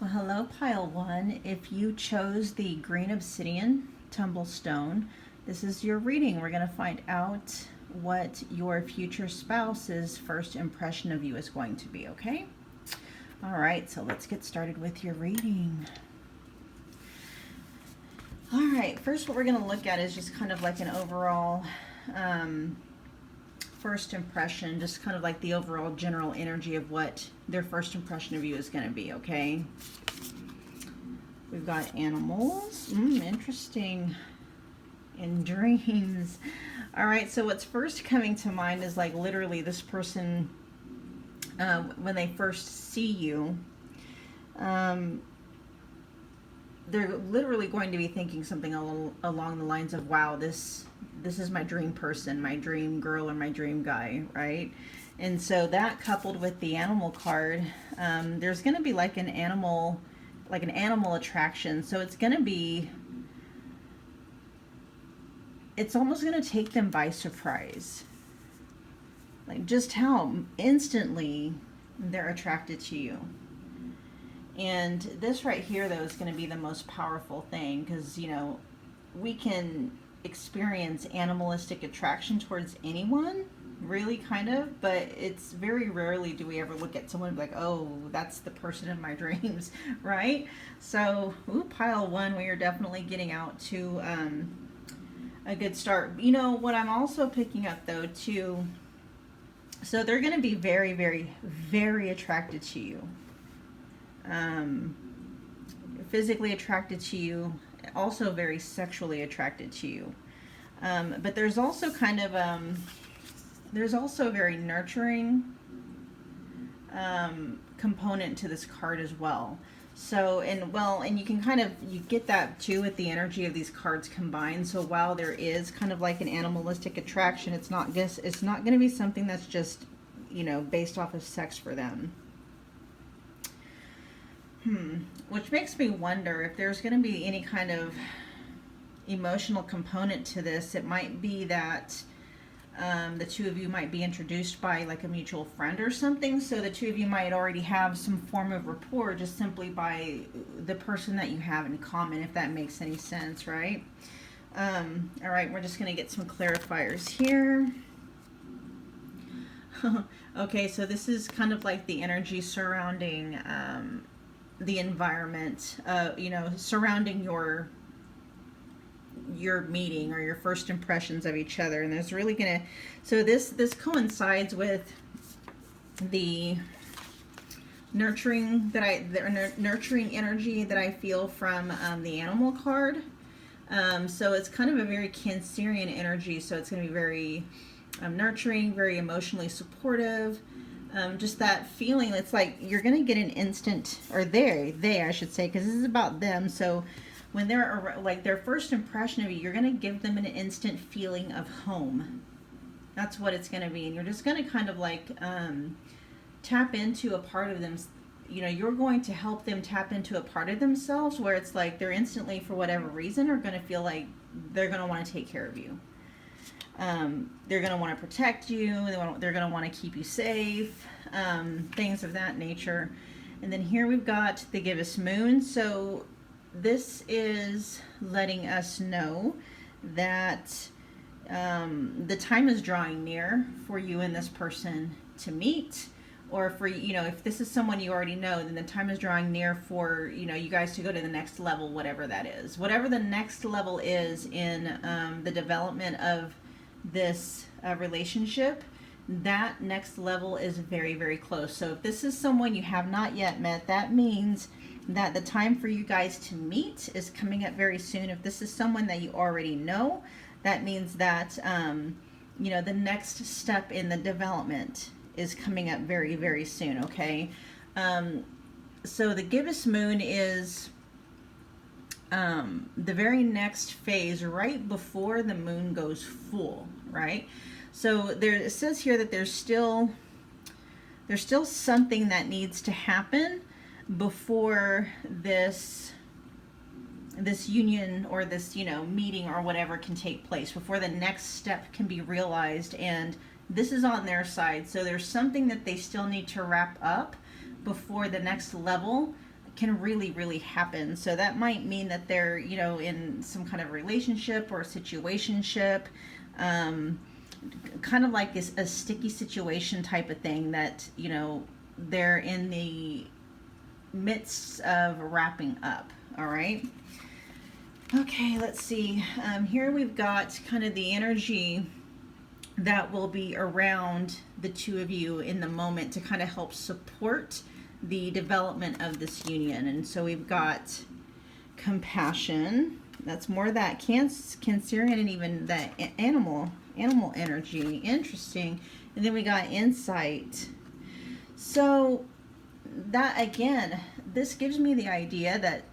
Well, hello, Pile 1. If you chose the green obsidian tumblestone, this is your reading. We're going to find out what your future spouse's first impression of you is going to be, okay? All right, so let's get started with your reading. All right, first what we're going to look at is just kind of like an overall first impression, just kind of like the overall general energy of what their first impression of you is going to be, okay? We've got animals. Interesting. And dreams. All right, so what's first coming to mind is like literally this person, when they first see you, they're literally going to be thinking something along the lines of, wow, this is my dream person, my dream girl, or my dream guy, right? And so that coupled with the animal card, there's going to be like an animal attraction. So it's going to be, it's almost going to take them by surprise. Like just how instantly they're attracted to you. And this right here, though, is going to be the most powerful thing because, you know, we can experience animalistic attraction towards anyone, really, kind of, but it's very rarely do we ever look at someone and be like, oh, that's the person in my dreams, right? So, Pile 1, we are definitely getting out to a good start. You know, what I'm also picking up, though, too, so they're going to be very, very, very attracted to you. Physically attracted to you, also very sexually attracted to you. But there's also kind of, there's also a very nurturing component to this card as well. So, and you can kind of, you get that too with the energy of these cards combined. So while there is kind of like an animalistic attraction, it's not going to be something that's just, you know, based off of sex for them. Which makes me wonder if there's going to be any kind of emotional component to this. It might be that the two of you might be introduced by like a mutual friend or something. So the two of you might already have some form of rapport just simply by the person that you have in common, if that makes any sense, right? All right, we're just going to get some clarifiers here. Okay, so this is kind of like the energy surrounding the environment, you know, surrounding your meeting or your first impressions of each other. And there's really gonna, so this coincides with the nurturing nurturing energy that I feel from the animal card. So it's kind of a very Cancerian energy. So it's going to be very nurturing, very emotionally supportive. Just that feeling, it's like you're going to get an instant, or they I should say, because this is about them. So when they're like their first impression of you, you're going to give them an instant feeling of home. That's what it's going to be. And you're just going to kind of like tap into a part of them. You know, you're going to help them tap into a part of themselves where it's like they're instantly, for whatever reason, are going to feel like they're going to want to take care of you. They're going to want to protect you. They're going to want to keep you safe, things of that nature. And then here we've got the gibbous moon. So this is letting us know that the time is drawing near for you and this person to meet. Or for, you know, if this is someone you already know, then the time is drawing near for, you know, you guys to go to the next level, whatever that is. Whatever the next level is in the development of this relationship, that next level is very, very close. So if this is someone you have not yet met, that means that the time for you guys to meet is coming up very soon. If this is someone that you already know, that means that, you know, the next step in the development is coming up very, very soon, okay? So the gibbous moon is the very next phase right before the moon goes full, right? So it says here that there's still something that needs to happen before this union or this, you know, meeting or whatever can take place, before the next step can be realized. And this is on their side. So there's something that they still need to wrap up before the next level can really, really happen. So that might mean that they're, you know, in some kind of relationship or situationship, kind of like a sticky situation type of thing that, you know, they're in the midst of wrapping up. All right. Okay, let's see. Here we've got kind of the energy that will be around the two of you in the moment to kind of help support the development of this union. And so we've got compassion. That's more that Cancerian and even that animal energy. Interesting. And then we got insight. So that, again, this gives me the idea that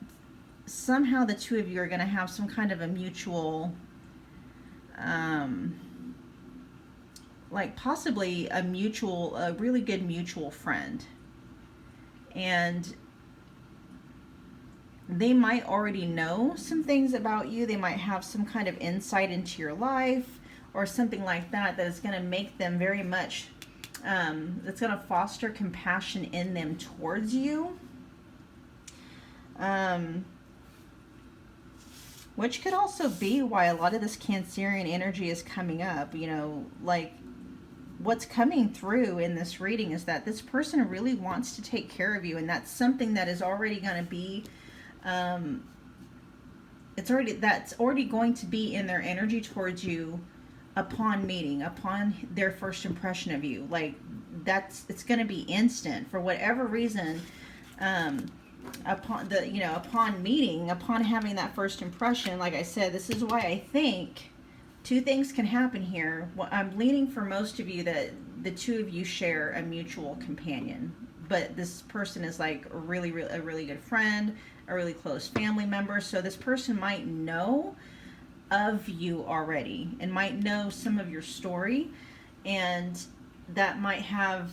somehow the two of you are going to have some kind of a mutual, like possibly a really good mutual friend. And they might already know some things about you. They might have some kind of insight into your life or something like that that is going to make them very much, that's going to foster compassion in them towards you. Which could also be why a lot of this Cancerian energy is coming up. You know, like what's coming through in this reading is that this person really wants to take care of you, and that's something that is already going to be, that's already going to be in their energy towards you upon meeting, upon their first impression of you. Like it's going to be instant for whatever reason. Upon meeting, upon having that first impression, like I said, this is why I think two things can happen here. I'm leaning for most of you that the two of you share a mutual companion, but this person is like a really good friend, a really close family member. So this person might know of you already and might know some of your story, and that might have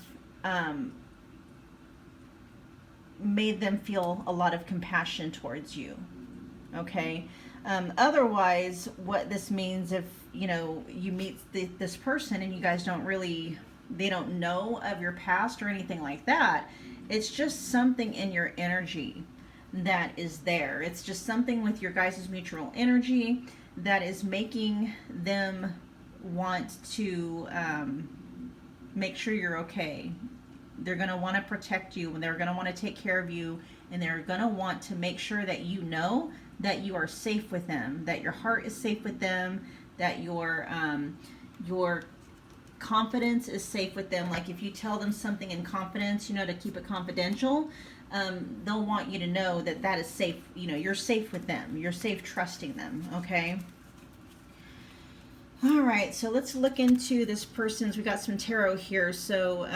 made them feel a lot of compassion towards you. Okay. Otherwise, what this means, if you know you meet this person and you guys they don't know of your past or anything like that, it's just something in your energy that is there. It's just something with your guys' mutual energy that is making them want to make sure you're okay. They're going to want to protect you, and they're going to want to take care of you, and they're going to want to make sure that you know that you are safe with them, that your heart is safe with them, that your confidence is safe with them. Like if you tell them something in confidence, you know, to keep it confidential, they'll want you to know that that is safe. You know, you're safe with them. You're safe trusting them. Okay. All right. So let's look into this person's. We got some tarot here. So,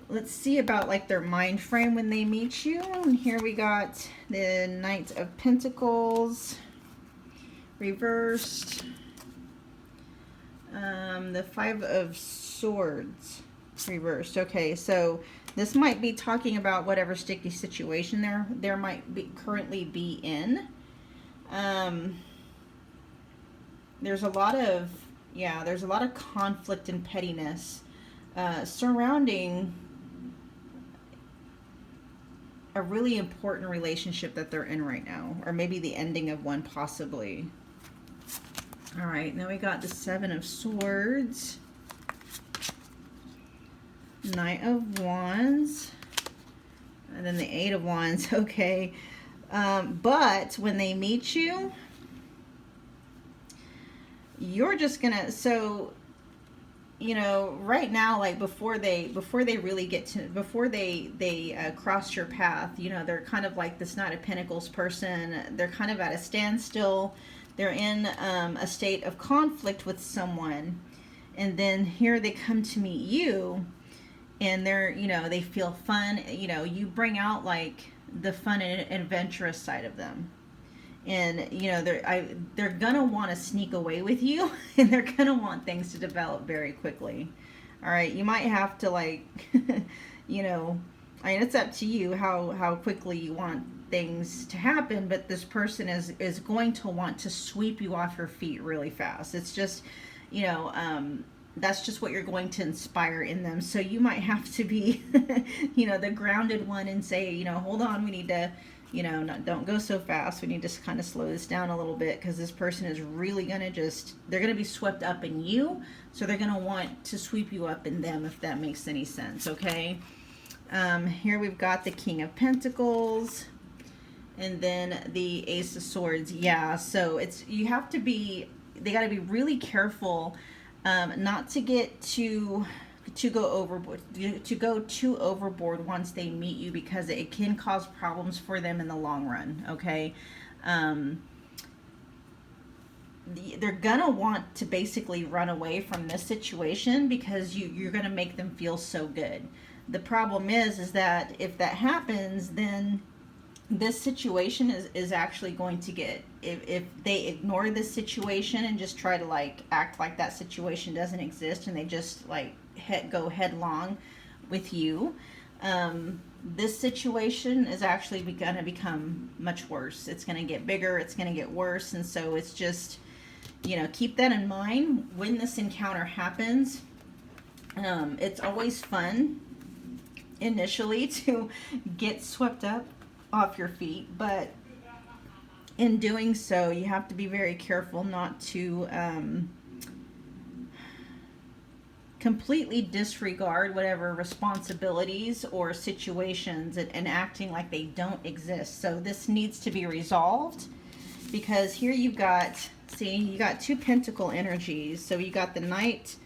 let's see about like their mind frame when they meet you. And here we got the Knight of Pentacles reversed, the Five of Swords reversed. Okay, so this might be talking about whatever sticky situation there might be currently be in. There's a lot of conflict and pettiness surrounding a really important relationship that they're in right now, or maybe the ending of one possibly. All right, now we got the Seven of Swords, Knight of Wands, and then the Eight of Wands. Okay, but when they meet you, you're just gonna, so you know, right now, like before they really get to, before they cross your path, you know, they're kind of like this Knight of Pentacles person. They're kind of at a standstill. They're in a state of conflict with someone, and then here they come to meet you, and they're, you know, they feel fun. You know, you bring out like the fun and adventurous side of them. And, you know, they're going to want to sneak away with you, and they're going to want things to develop very quickly. All right. You might have to, like, you know, I mean, it's up to you how quickly you want things to happen, but this person is going to want to sweep you off your feet really fast. It's just, you know, that's just what you're going to inspire in them. So you might have to be, you know, the grounded one and say, you know, hold on, we need to, you know, don't go so fast. We need to kind of slow this down a little bit, because this person is really going to they're going to be swept up in you. So they're going to want to sweep you up in them, if that makes any sense. Okay. Here we've got the King of Pentacles and then the Ace of Swords. Yeah. So you have to be, they got to be really careful, not to get to go too overboard once they meet you, because it can cause problems for them in the long run. Okay. They're gonna want to basically run away from this situation, because you're gonna make them feel so good. The problem is that if that happens, then this situation is actually going to get, if they ignore this situation and just try to like act like that situation doesn't exist, and they just like go headlong with you, this situation is actually going to become much worse. It's going to get bigger, it's going to get worse. And so it's just, you know, keep that in mind when this encounter happens. It's always fun initially to get swept up off your feet, but in doing so you have to be very careful not to completely disregard whatever responsibilities or situations and acting like they don't exist. So this needs to be resolved, because here you've got, see, you got two pentacle energies. So you got the Knight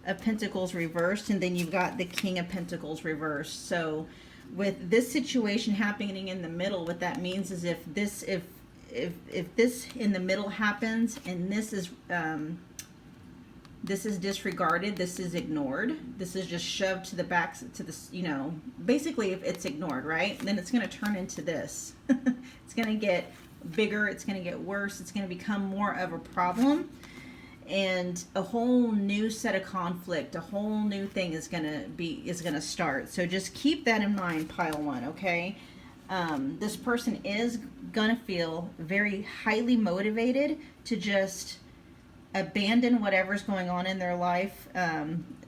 of Pentacles reversed, and then you've got the King of Pentacles reversed. So with this situation happening in the middle, what that means is if this in the middle happens and this is disregarded, this is ignored, this is just shoved to the back, to this, you know, basically if it's ignored, right, then it's going to turn into this. It's going to get bigger, it's going to get worse, it's going to become more of a problem, and a whole new set of conflict, a whole new thing is going to start. So just keep that in mind, pile one. Okay. This person is going to feel very highly motivated to just abandon whatever's going on in their life.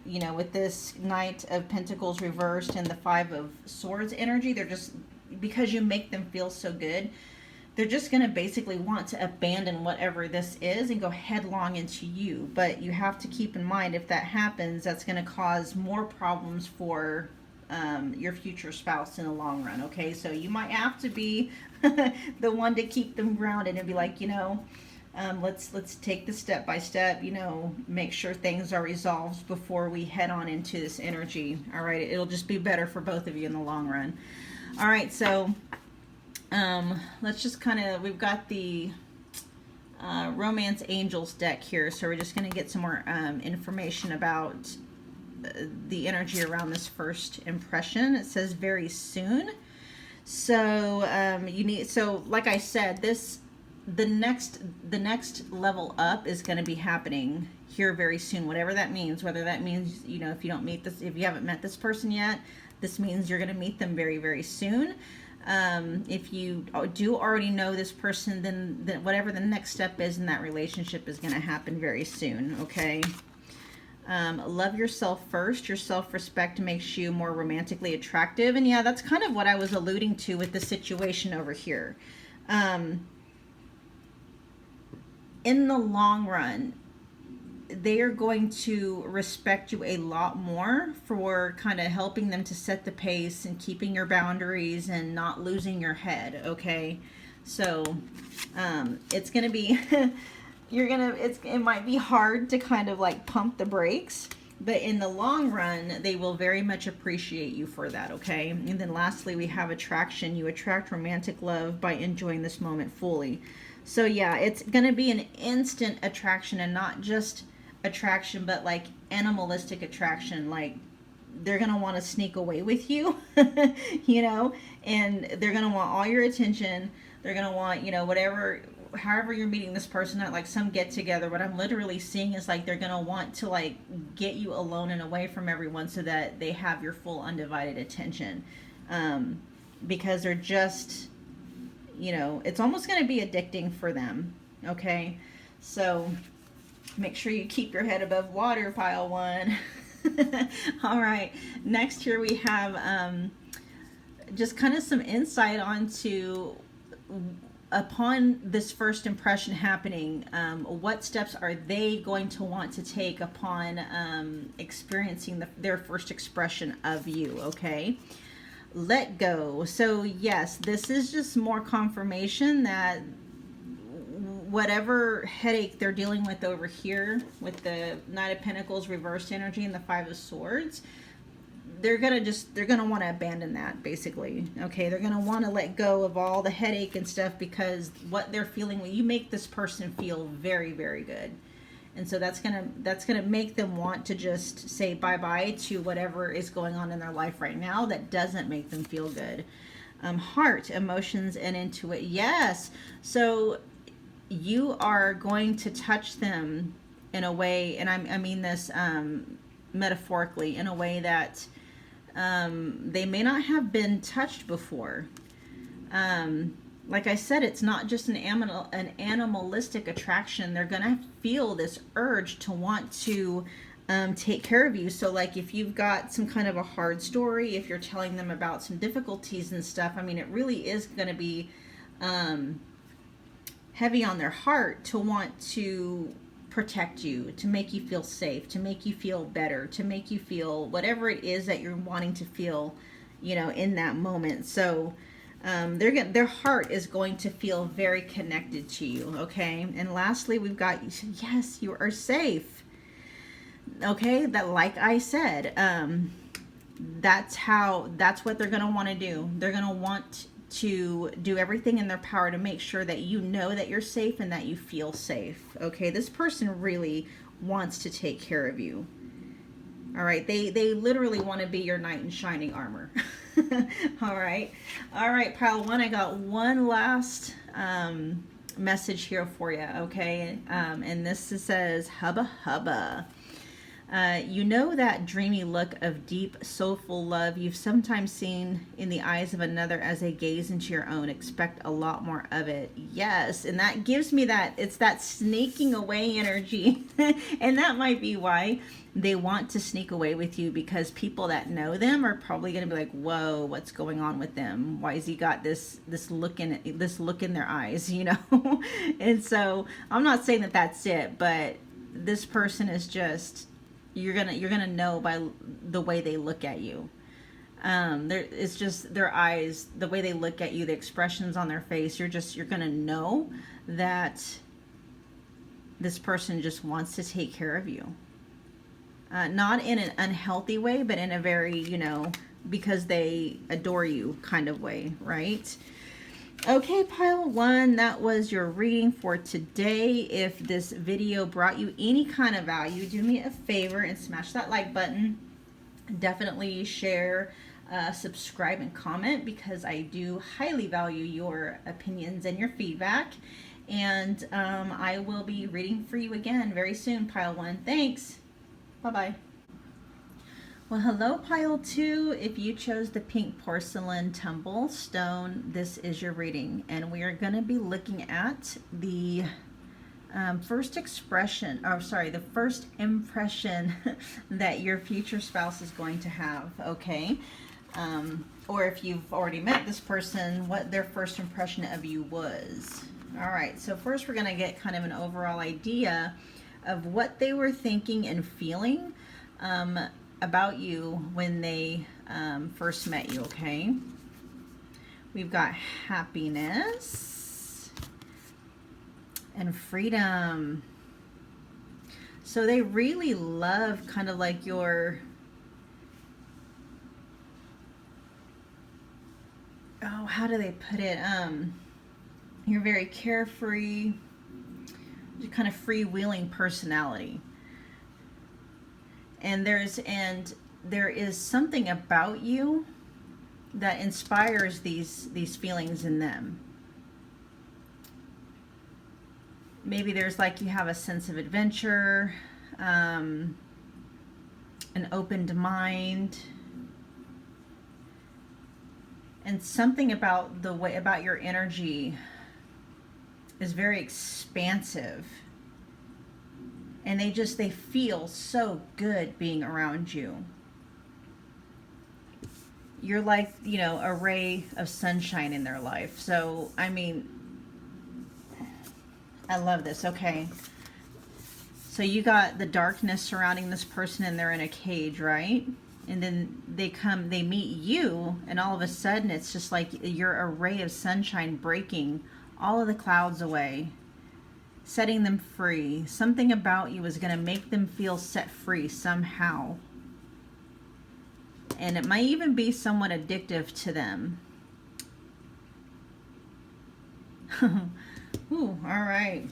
You know, with this Knight of Pentacles reversed and the Five of Swords energy, they're just, because you make them feel so good, they're just going to basically want to abandon whatever this is and go headlong into you. But you have to keep in mind, if that happens, that's going to cause more problems for your future spouse in the long run. Okay, so you might have to be the one to keep them grounded and be like, you know, let's take this step by step, you know, make sure things are resolved before we head on into this energy. All right, it'll just be better for both of you in the long run. All right, so let's just kind of, we've got the Romance Angels deck here, so we're just going to get some more information about the energy around this first impression. It says very soon. So you need, so like I said, the next level up is going to be happening here very soon, whatever that means. Whether that means, you know, if you haven't met this person yet, this means you're going to meet them very, very soon. If you do already know this person, then whatever the next step is in that relationship is going to happen very soon. Okay. Love yourself first. Your self-respect makes you more romantically attractive. And yeah, that's kind of what I was alluding to with the situation over here. In the long run, they are going to respect you a lot more for kind of helping them to set the pace and keeping your boundaries and not losing your head. Okay. So, it's going to be, it might be hard to kind of like pump the brakes, but in the long run, they will very much appreciate you for that. Okay. And then lastly, we have attraction. You attract romantic love by enjoying this moment fully. So yeah, it's going to be an instant attraction, and not just attraction, but like animalistic attraction. Like they're going to want to sneak away with you, you know, and they're going to want all your attention. They're going to want, you know, however you're meeting this person at like some get together. What I'm literally seeing is like they're going to want to like get you alone and away from everyone so that they have your full undivided attention. Because they're just, you know, it's almost going to be addicting for them. Okay. So Make sure you keep your head above water, pile one. All right, next here we have just kind of some insight onto, upon this first impression happening, what steps are they going to want to take upon experiencing their first expression of you, okay? Let go. So yes, this is just more confirmation that whatever headache they're dealing with over here with the Knight of Pentacles reversed energy and the Five of Swords, they're gonna want to abandon that, basically. Okay, they're gonna want to let go of all the headache and stuff, because what they're feeling, you make this person feel very, very good, and so that's gonna make them want to just say bye-bye to whatever is going on in their life right now that doesn't make them feel good. Heart, emotions, and intuition. Yes, so you are going to touch them in a way, and I mean this metaphorically, in a way that they may not have been touched before. Like I said, it's not just an animalistic attraction. They're gonna feel this urge to want to take care of you. So like if you've got some kind of a hard story, if you're telling them about some difficulties and stuff, I mean, it really is gonna be heavy on their heart to want to protect you, to make you feel safe, to make you feel better, to make you feel whatever it is that you're wanting to feel, you know, in that moment. So their heart is going to feel very connected to you, okay? And lastly, we've got, yes, you are safe. Okay, that, like I said, that's what they're going to want to do. They're going to want to do everything in their power to make sure that you know that you're safe and that you feel safe. Okay, this person really wants to take care of you. All right, they literally want to be your knight in shining armor. All right, pile one, I got one last message here for you, okay? And this says, hubba hubba. You know that dreamy look of deep, soulful love you've sometimes seen in the eyes of another as they gaze into your own. Expect a lot more of it. Yes, and that gives me that, it's that sneaking away energy. And that might be why they want to sneak away with you, because people that know them are probably going to be like, whoa, what's going on with them? Why has he got this look in their eyes, you know? And so I'm not saying that that's it, but this person is just, you're gonna know by the way they look at you. It's just their eyes, the way they look at you, the expressions on their face. You're gonna know that this person just wants to take care of you. Not in an unhealthy way, but in a very, you know, because they adore you kind of way, right? Okay, pile one, that was your reading for today. If this video brought you any kind of value, do me a favor and smash that like button. Definitely share, subscribe, and comment, because I do highly value your opinions and your feedback. And I will be reading for you again very soon, pile one. Thanks. Bye-bye. Well, hello, pile two. If you chose the pink porcelain tumble stone, this is your reading. And we are going to be looking at the first expression, or sorry, the first impression that your future spouse is going to have, okay? Or if you've already met this person, what their first impression of you was. All right, so first we're going to get kind of an overall idea of what they were thinking and feeling about you when they first met you, okay? We've got happiness and freedom. So they really love kind of like your, oh, how do they put it? You're very carefree, kind of freewheeling personality. And there is something about you that inspires these feelings in them. Maybe there's like, you have a sense of adventure, an opened mind, and something about the way, about your energy is very expansive. and they feel so good being around you. You're like, you know, a ray of sunshine in their life. So, I mean, I love this. Okay. So you got the darkness surrounding this person and they're in a cage, right? And then they meet you, and all of a sudden it's just like you're a ray of sunshine breaking all of the clouds away, setting them free. Something about you is going to make them feel set free somehow. And it might even be somewhat addictive to them. Ooh, all right.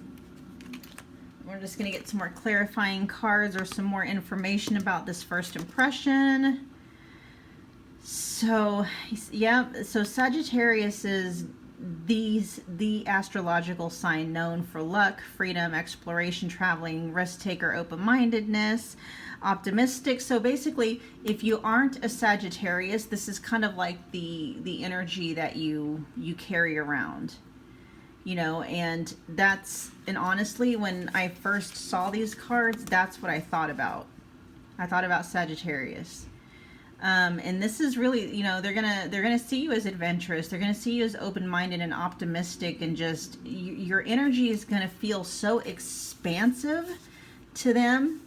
We're just going to get some more clarifying cards or some more information about this first impression. So, yeah, so Sagittarius is the astrological sign known for luck, freedom, exploration, traveling, risk taker, open-mindedness, optimistic. So basically, if you aren't a Sagittarius, this is kind of like the energy that you carry around. You know, and honestly, when I first saw these cards, that's what I thought about. I thought about Sagittarius. And this is really, you know, they're gonna see you as adventurous. They're gonna see you as open-minded and optimistic, and just your energy is gonna feel so expansive to them.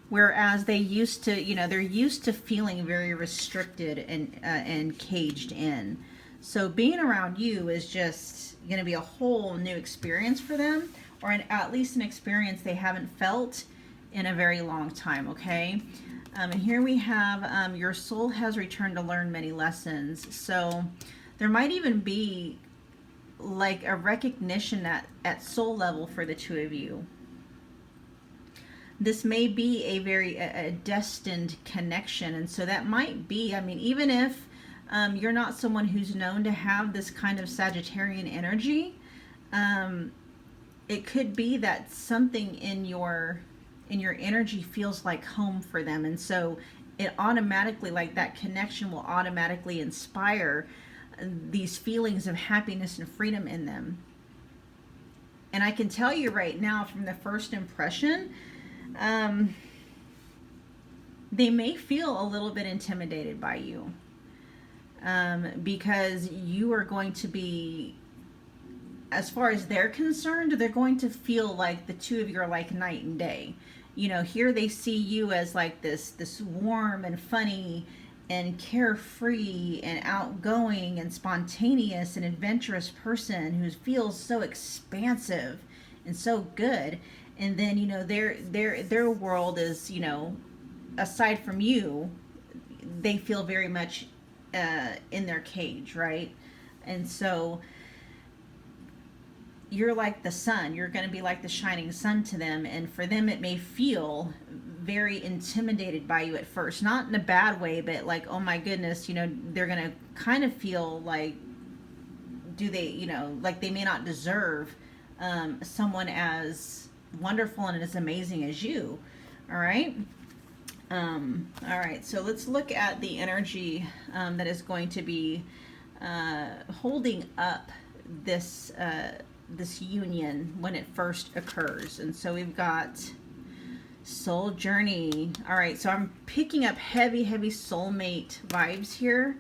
Whereas they used to, you know, they're used to feeling very restricted and caged in. So being around you is just going to be a whole new experience for them, or at least an experience they haven't felt in a very long time, okay? And here we have, your soul has returned to learn many lessons. So there might even be like a recognition at soul level for the two of you. This may be a destined connection, and so that might be, I mean, even if you're not someone who's known to have this kind of Sagittarian energy, it could be that something in your energy feels like home for them, and so it automatically, like that connection will automatically inspire these feelings of happiness and freedom in them. And I can tell you right now from the first impression, they may feel a little bit intimidated by you. Because you are going to be, as far as they're concerned, they're going to feel like the two of you are like night and day. You know, here they see you as like this warm and funny and carefree and outgoing and spontaneous and adventurous person who feels so expansive and so good. And then, you know, their world is, you know, aside from you, they feel very much in their cage, right? And so you're like the sun. You're going to be like the shining sun to them, and for them it may feel very intimidated by you at first, not in a bad way, but like, oh my goodness, you know, they're going to kind of feel like, do they, you know, like they may not deserve someone as wonderful and as amazing as you. All right. All right, so let's look at the energy that is going to be holding up this this union when it first occurs. And so we've got soul journey. All right, so I'm picking up heavy soulmate vibes here,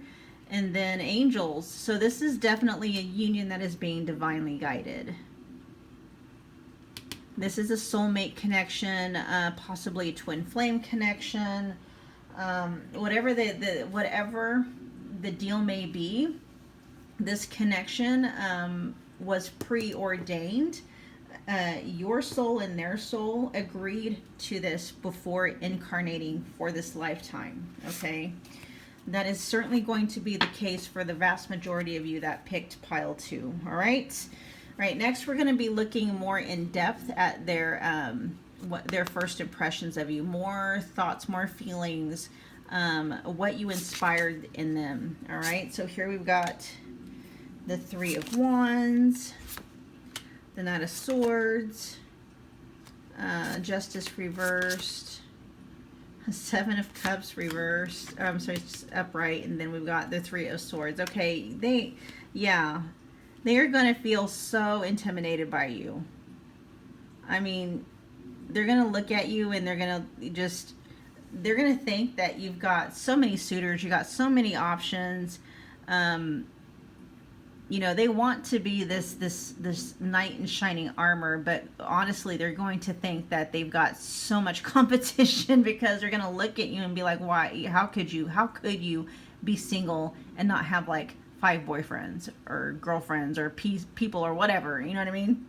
and then angels. So this is definitely a union that is being divinely guided. This is a soulmate connection, possibly a twin flame connection, whatever whatever the deal may be. This connection was preordained. Your soul and their soul agreed to this before incarnating for this lifetime. Okay, that is certainly going to be the case for the vast majority of you that picked pile 2. All right. Right, next we're going to be looking more in depth at their first impressions of you, more thoughts, more feelings, what you inspired in them. All right, so here we've got the 3 of Wands, the Knight of Swords, Justice reversed, 7 of Cups reversed, I'm sorry, it's upright, and then we've got the 3 of Swords. Okay, they are going to feel so intimidated by you. I mean, they're gonna look at you and they're gonna think that you've got so many suitors, you got so many options. You know, they want to be this knight in shining armor, but honestly, they're going to think that they've got so much competition because they're going to look at you and be like, why, how could you be single and not have like 5 boyfriends or girlfriends or people or whatever, you know what I mean?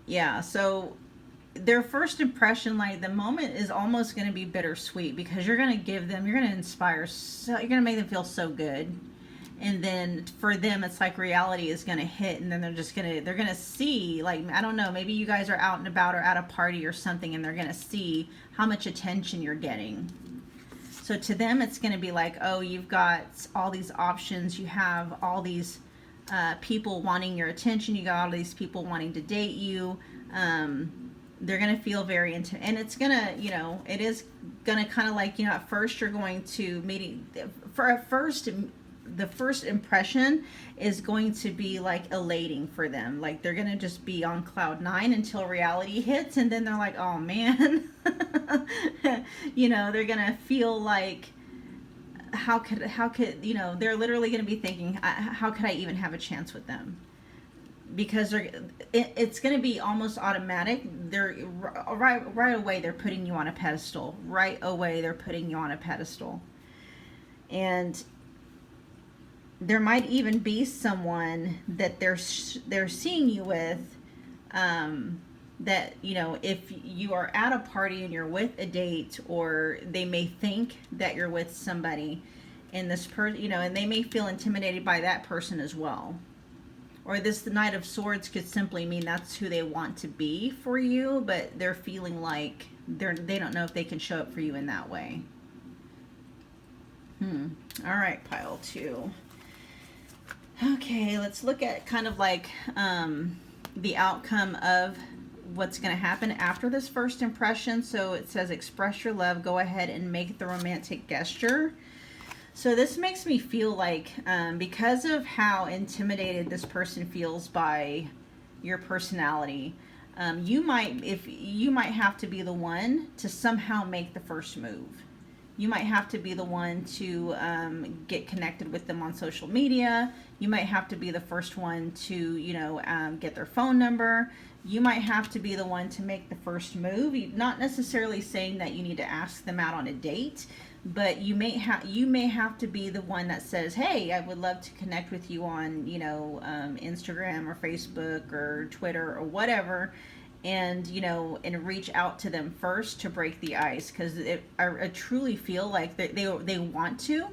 Yeah, so their first impression, like the moment is almost going to be bittersweet because you're going to inspire, so you're going to make them feel so good. And then for them, it's like reality is going to hit, and then they're going to see, like, I don't know, maybe you guys are out and about or at a party or something, and they're going to see how much attention you're getting. So to them, it's going to be like, oh, you've got all these options, you have all these people wanting your attention, you got all these people wanting to date you. They're going to feel very into, and it's going to, you know, it is going to kind of like, you know, at first you're going to the first impression is going to be like elating for them. Like they're going to just be on cloud 9 until reality hits. And then they're like, oh man, you know, they're going to feel like, how could, you know, they're literally going to be thinking, how could I even have a chance with them? Because it's going to be almost automatic. They're right away. They're putting you on a pedestal. Right away, they're putting you on a pedestal. And there might even be someone that they're seeing you with. That, you know, if you are at a party and you're with a date, or they may think that you're with somebody, and this person, you know, and they may feel intimidated by that person as well. Or this Knight of Swords could simply mean that's who they want to be for you, but they're feeling like they don't know if they can show up for you in that way. All right, pile 2. Okay, let's look at kind of like the outcome of what's going to happen after this first impression. So it says, express your love, go ahead and make the romantic gesture. So this makes me feel like, because of how intimidated this person feels by your personality, you might have to be the one to somehow make the first move. You might have to be the one to get connected with them on social media. You might have to be the first one to, you know, get their phone number. You might have to be the one to make the first move. Not necessarily saying that you need to ask them out on a date, but you may have to be the one that says, hey, I would love to connect with you on, you know, Instagram or Facebook or Twitter or whatever, and, you know, and reach out to them first to break the ice, because I truly feel like they want to,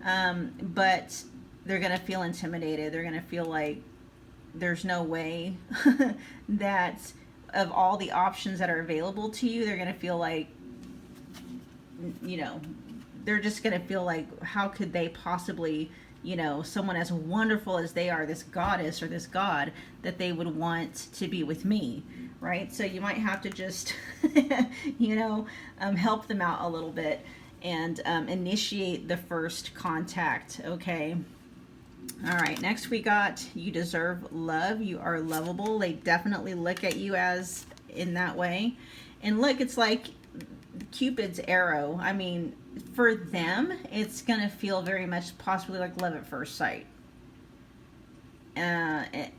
but they're going to feel intimidated. They're going to feel like there's no way that of all the options that are available to you, they're going to feel like, you know, they're just going to feel like, how could they possibly, you know, someone as wonderful as they are, this goddess or this god, that they would want to be with me, right? So you might have to just, you know, help them out a little bit and initiate the first contact, okay? All right, next we got, you deserve love. You are lovable. They definitely look at you as in that way. And look, it's like Cupid's arrow. I mean, for them, it's going to feel very much possibly like love at first sight. And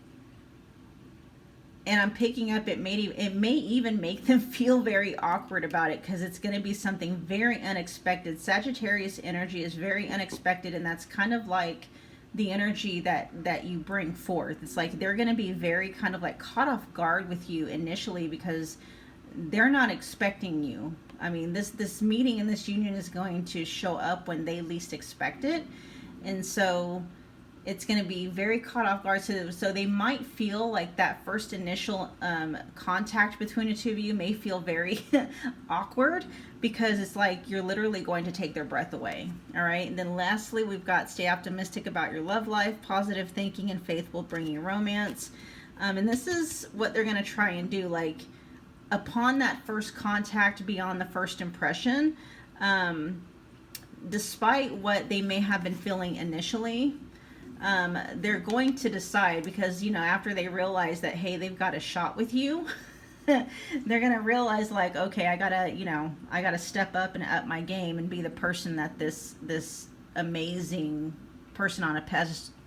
I'm picking up, it may even make them feel very awkward about it, because it's going to be something very unexpected. Sagittarius energy is very unexpected, and that's kind of like the energy that you bring forth. It's like they're going to be very kind of like caught off guard with you initially, because they're not expecting you. I mean, this meeting and this union is going to show up when they least expect it, and so it's going to be very caught off guard. So they might feel like that first initial contact between the two of you may feel very awkward, because it's like you're literally going to take their breath away. All right. And then lastly, we've got, stay optimistic about your love life. Positive thinking and faith will bring you romance. And this is what they're going to try and do. Like, upon that first contact, beyond the first impression, despite what they may have been feeling initially, they're going to decide, because, you know, after they realize that, hey, they've got a shot with you, they're going to realize, like, okay, I gotta step up and up my game and be the person that this amazing person on a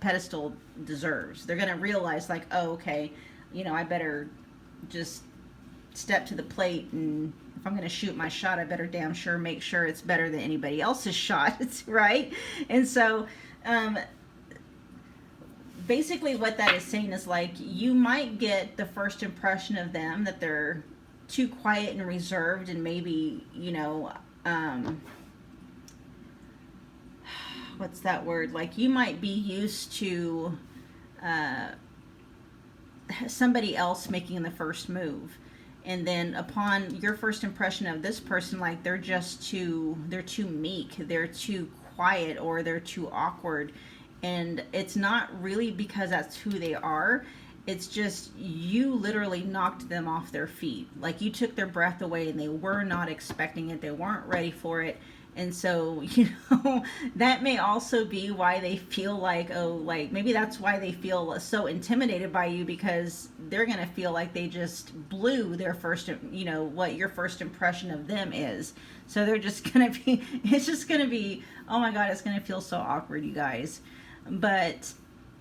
pedestal deserves. They're going to realize, like, oh, okay, you know, I better just step to the plate, and if I'm going to shoot my shot, I better damn sure make sure it's better than anybody else's shot, right? And so, basically what that is saying is, like, you might get the first impression of them that they're too quiet and reserved, and maybe, you know, what's that word? Like, you might be used to somebody else making the first move. And then upon your first impression of this person, like, they're too meek, they're too quiet, or they're too awkward. And it's not really because that's who they are. It's just you literally knocked them off their feet. Like, you took their breath away, and they were not expecting it. They weren't ready for it. And so, you know, that may also be why they feel like, oh, like, maybe that's why they feel so intimidated by you, because they're going to feel like they just blew their first, you know, what your first impression of them is. So they're just going to be, it's just going to be, oh my God, it's going to feel so awkward, you guys. But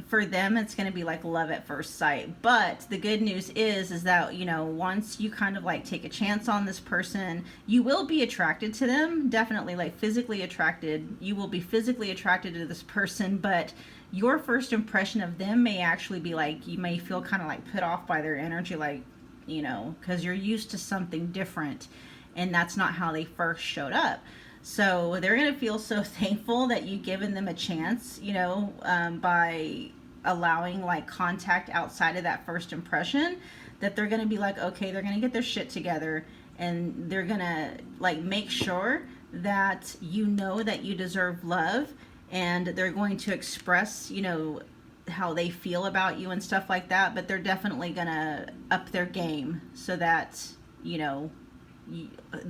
for them, it's going to be like love at first sight. But the good news is that, you know, once you kind of like take a chance on this person, you will be attracted to them, definitely, like physically attracted. You will be physically attracted to this person, but your first impression of them may actually be like, you may feel kind of like put off by their energy, like, you know, because you're used to something different, and that's not how they first showed up. So they're going to feel so thankful that you've given them a chance, you know, by allowing like contact outside of that first impression, that they're going to be like, okay, they're going to get their shit together, and they're going to like make sure that you know that you deserve love, and they're going to express, you know, how they feel about you and stuff like that. But they're definitely going to up their game so that, you know,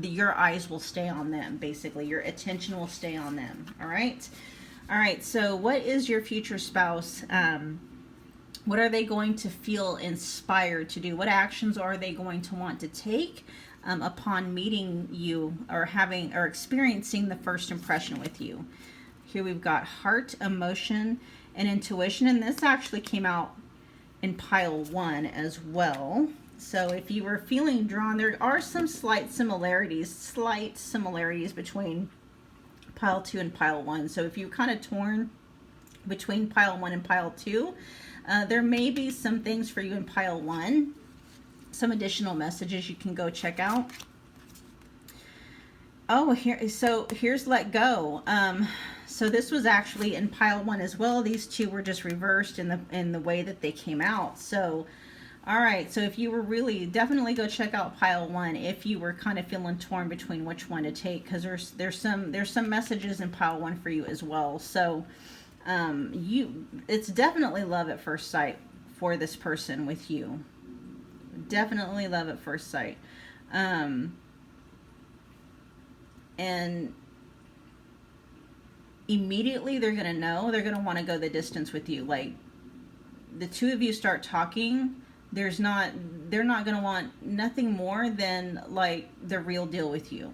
your eyes will stay on them. Basically, your attention will stay on them. All right, so what is your future spouse, what are they going to feel inspired to do? What actions are they going to want to take upon meeting you, or having or experiencing the first impression with you? Here we've got heart, emotion, and intuition, and this actually came out in pile 1 as well. So if you were feeling drawn, there are some slight similarities between pile 2 and pile 1. So if you're kind of torn between pile 1 and pile 2, there may be some things for you in pile 1, some additional messages you can go check out. Oh, here's let go. So this was actually in pile 1 as well. These two were just reversed in the way that they came out. So all right, so if you were really, definitely go check out pile 1 if you were kind of feeling torn between which one to take, because there's some messages in pile 1 for you as well. So it's definitely love at first sight for this person with you. Definitely love at first sight. And immediately they're going to know, they're going to want to go the distance with you. Like, the two of you start talking, they're not going to want nothing more than like the real deal with you,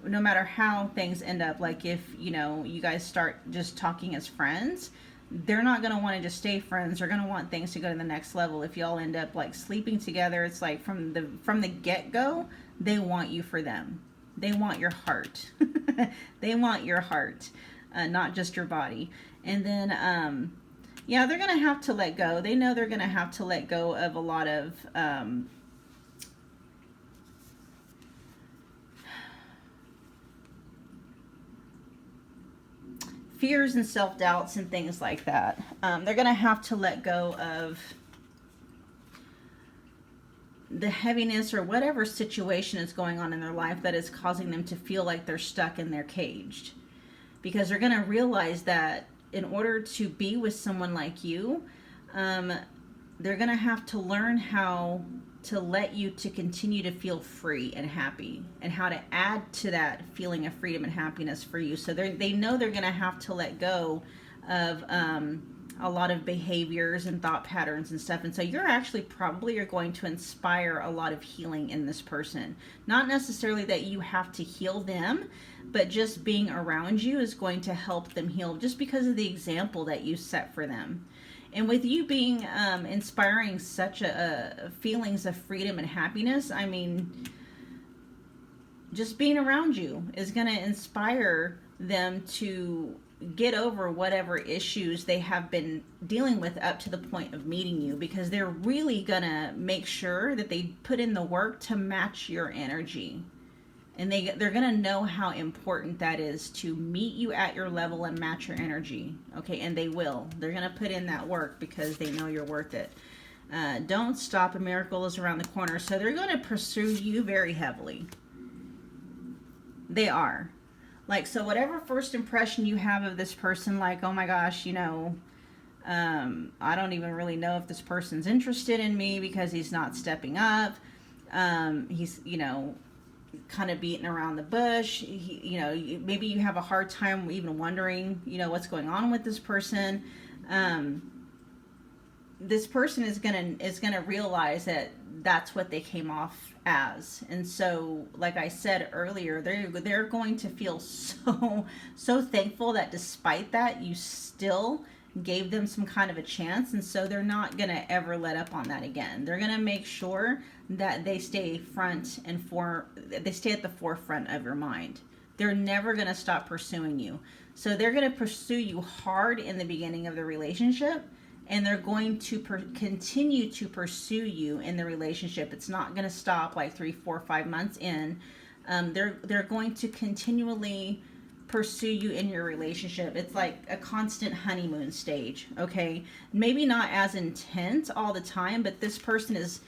no matter how things end up. Like, if, you know, you guys start just talking as friends, they're not going to want to just stay friends. They're going to want things to go to the next level. If y'all end up like sleeping together, it's like from the get-go, they want you for them. They want your heart. They want your heart, not just your body. And then yeah, they're going to have to let go. They know they're going to have to let go of a lot of fears and self-doubts and things like that. They're going to have to let go of the heaviness or whatever situation is going on in their life that is causing them to feel like they're stuck and they're caged. Because they're going to realize that in order to be with someone like you, they're going to have to learn how to let you to continue to feel free and happy, and how to add to that feeling of freedom and happiness for you. So they know they're going to have to let go of a lot of behaviors and thought patterns and stuff. And so you're actually probably are going to inspire a lot of healing in this person. Not necessarily that you have to heal them, but just being around you is going to help them heal just because of the example that you set for them. And with you being inspiring such a feelings of freedom and happiness, I mean, just being around you is going to inspire them to get over whatever issues they have been dealing with up to the point of meeting you, because they're really going to make sure that they put in the work to match your energy. And they're going to know how important that is to meet you at your level and match your energy. Okay, and they will. They're going to put in that work because they know you're worth it. Don't stop. A miracle is around the corner. So they're going to pursue you very heavily. They are. Like, so whatever first impression you have of this person, like, oh my gosh, you know, I don't even really know if this person's interested in me because he's not stepping up. He's, you know, kind of beating around the bush. You know, maybe you have a hard time even wondering, you know, what's going on with this person. This person is gonna realize that that's what they came off as. And so, like I said earlier, they're going to feel so thankful that despite that, you still gave them some kind of a chance. And so they're not gonna ever let up on that again. They're gonna make sure that they stay they stay at the forefront of your mind. They're never gonna stop pursuing you. So they're gonna pursue you hard in the beginning of the relationship, and they're going to continue to pursue you in the relationship. It's not going to stop like 3, 4, 5 months in. They're going to continually pursue you in your relationship. It's like a constant honeymoon stage, okay? Maybe not as intense all the time, but this person is,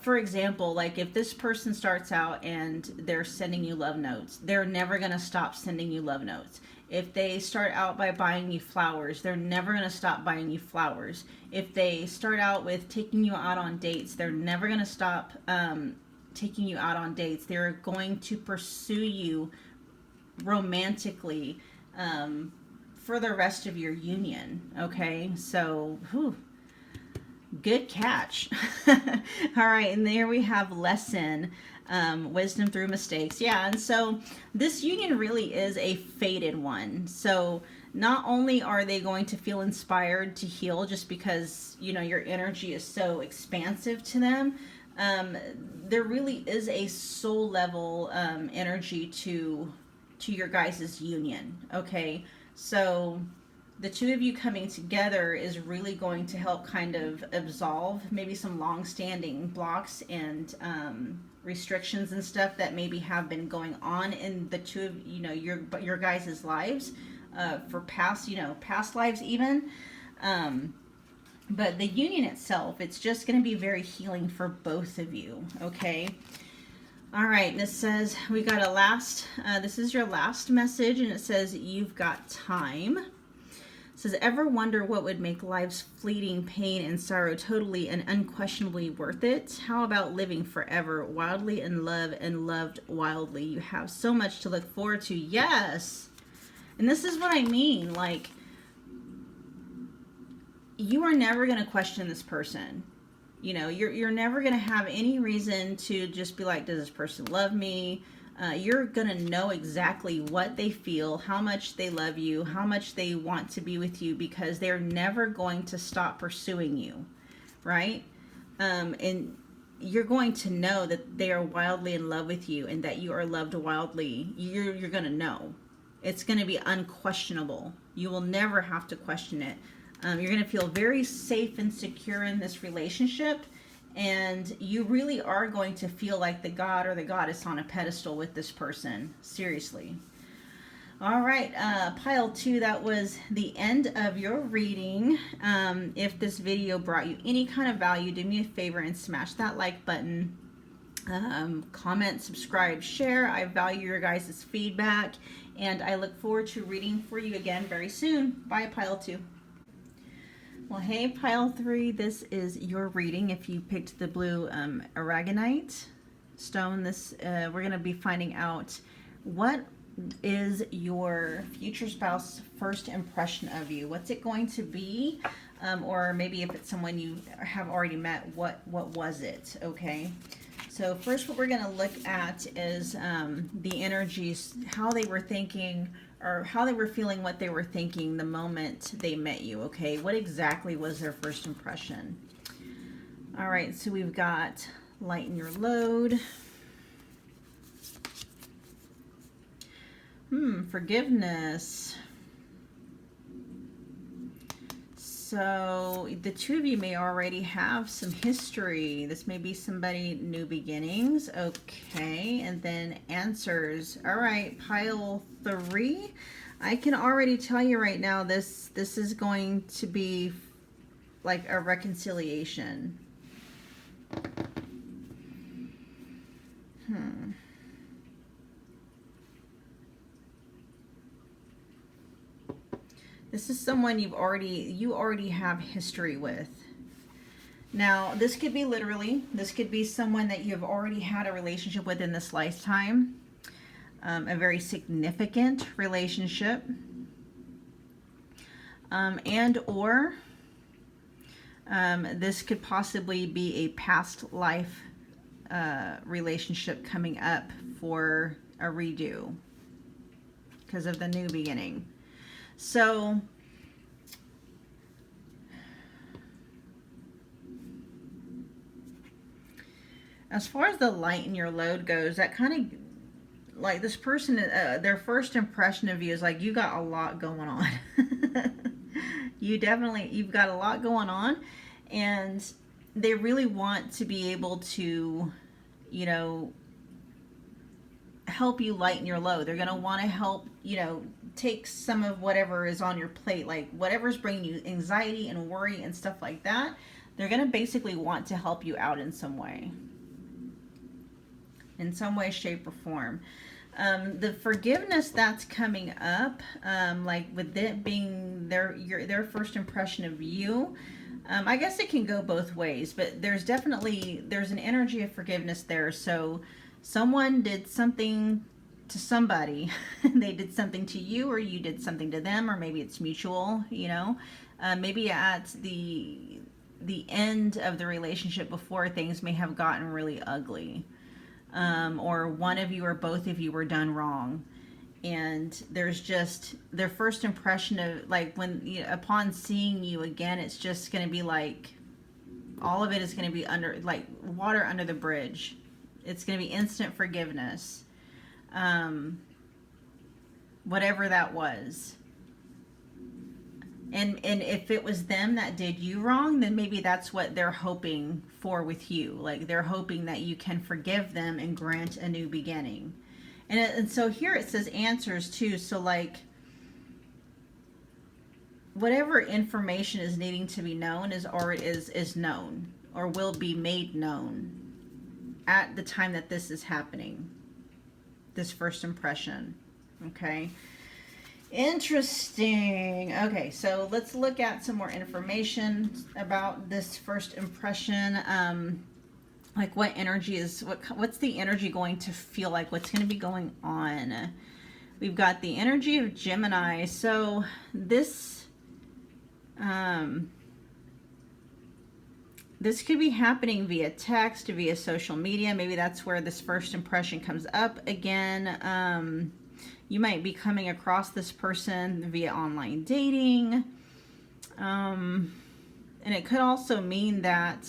for example, like if this person starts out and they're sending you love notes, they're never going to stop sending you love notes. If they start out by buying you flowers, they're never going to stop buying you flowers. If they start out with taking you out on dates, they're never going to stop taking you out on dates. They're going to pursue you romantically for the rest of your union, okay? So, good catch. All right, and there we have lesson. Wisdom through mistakes. Yeah, and so this union really is a fated one. So not only are they going to feel inspired to heal just because, you know, your energy is so expansive to them, there really is a soul level energy to your guys' union. Okay, so the two of you coming together is really going to help kind of absolve maybe some long-standing blocks and restrictions and stuff that maybe have been going on in the two of, you know, your guys' lives for past lives even. But the union itself, it's just going to be very healing for both of you. Okay. All right. And it says we got this is your last message, and it says you've got time. It says, ever wonder what would make life's fleeting pain and sorrow totally and unquestionably worth it? How about living forever, wildly in love and loved wildly? You have so much to look forward to. Yes. And this is what I mean. Like, you are never going to question this person. You know, you're never going to have any reason to just be like, does this person love me? You're going to know exactly what they feel, how much they love you, how much they want to be with you, because they're never going to stop pursuing you, right? And you're going to know that they are wildly in love with you and that you are loved wildly. You're going to know. It's going to be unquestionable. You will never have to question it. You're going to feel very safe and secure in this relationship. And you really are going to feel like the god or the goddess on a pedestal with this person. Seriously. All right, pile 2, that was the end of your reading. If this video brought you any kind of value, do me a favor and smash that like button. Comment, subscribe, share. I value your guys' feedback. And I look forward to reading for you again very soon. Bye, pile 2. Well, hey, pile 3, this is your reading. If you picked the blue Aragonite stone, we're going to be finding out what is your future spouse's first impression of you? What's it going to be? Or maybe if it's someone you have already met, what was it? Okay. So first what we're going to look at is the energies, how they were thinking or how they were feeling, what they were thinking the moment they met you. Okay. What exactly was their first impression? All right. So we've got lighten your load. Forgiveness. So the two of you may already have some history. This may be somebody, new beginnings. Okay, and then answers. All right, pile 3. I can already tell you right now this is going to be like a reconciliation. This is someone you already have history with. Now, this could be literally, this could be someone that you've already had a relationship with in this lifetime, a very significant relationship, and or this could possibly be a past life relationship coming up for a redo because of the new beginning. So as far as the lighten your load goes, that kind of like this person, their first impression of you is like, you got a lot going on. You've got a lot going on, and they really want to be able to, you know, help you lighten your load. They're going to want to help, you know, take some of whatever is on your plate, like whatever's bringing you anxiety and worry and stuff like that. They're going to basically want to help you out in some way, shape, or form. The forgiveness that's coming up, like with it being their first impression of you, I guess it can go both ways, but there's an energy of forgiveness there. So someone did something to somebody. They did something to you, or you did something to them, or maybe it's mutual, you know. Maybe at the end of the relationship before things may have gotten really ugly, or one of you or both of you were done wrong, and there's just their first impression of, like, when upon seeing you again, it's just going to be like all of it is going to be under, like, water under the bridge. It's going to be instant forgiveness. Whatever that was. And if it was them that did you wrong, then maybe that's what they're hoping for with you. Like, they're hoping that you can forgive them and grant a new beginning. And so here it says answers too. So like, whatever information is needing to be known is known, or will be made known at the time that this is happening. This first impression. Okay. Interesting. Okay, so let's look at some more information about this first impression. Like, what energy is, what's the energy going to feel like? What's going to be going on? We've got the energy of Gemini. So this this could be happening via text, via social media. Maybe that's where this first impression comes up again. You might be coming across this person via online dating. And it could also mean that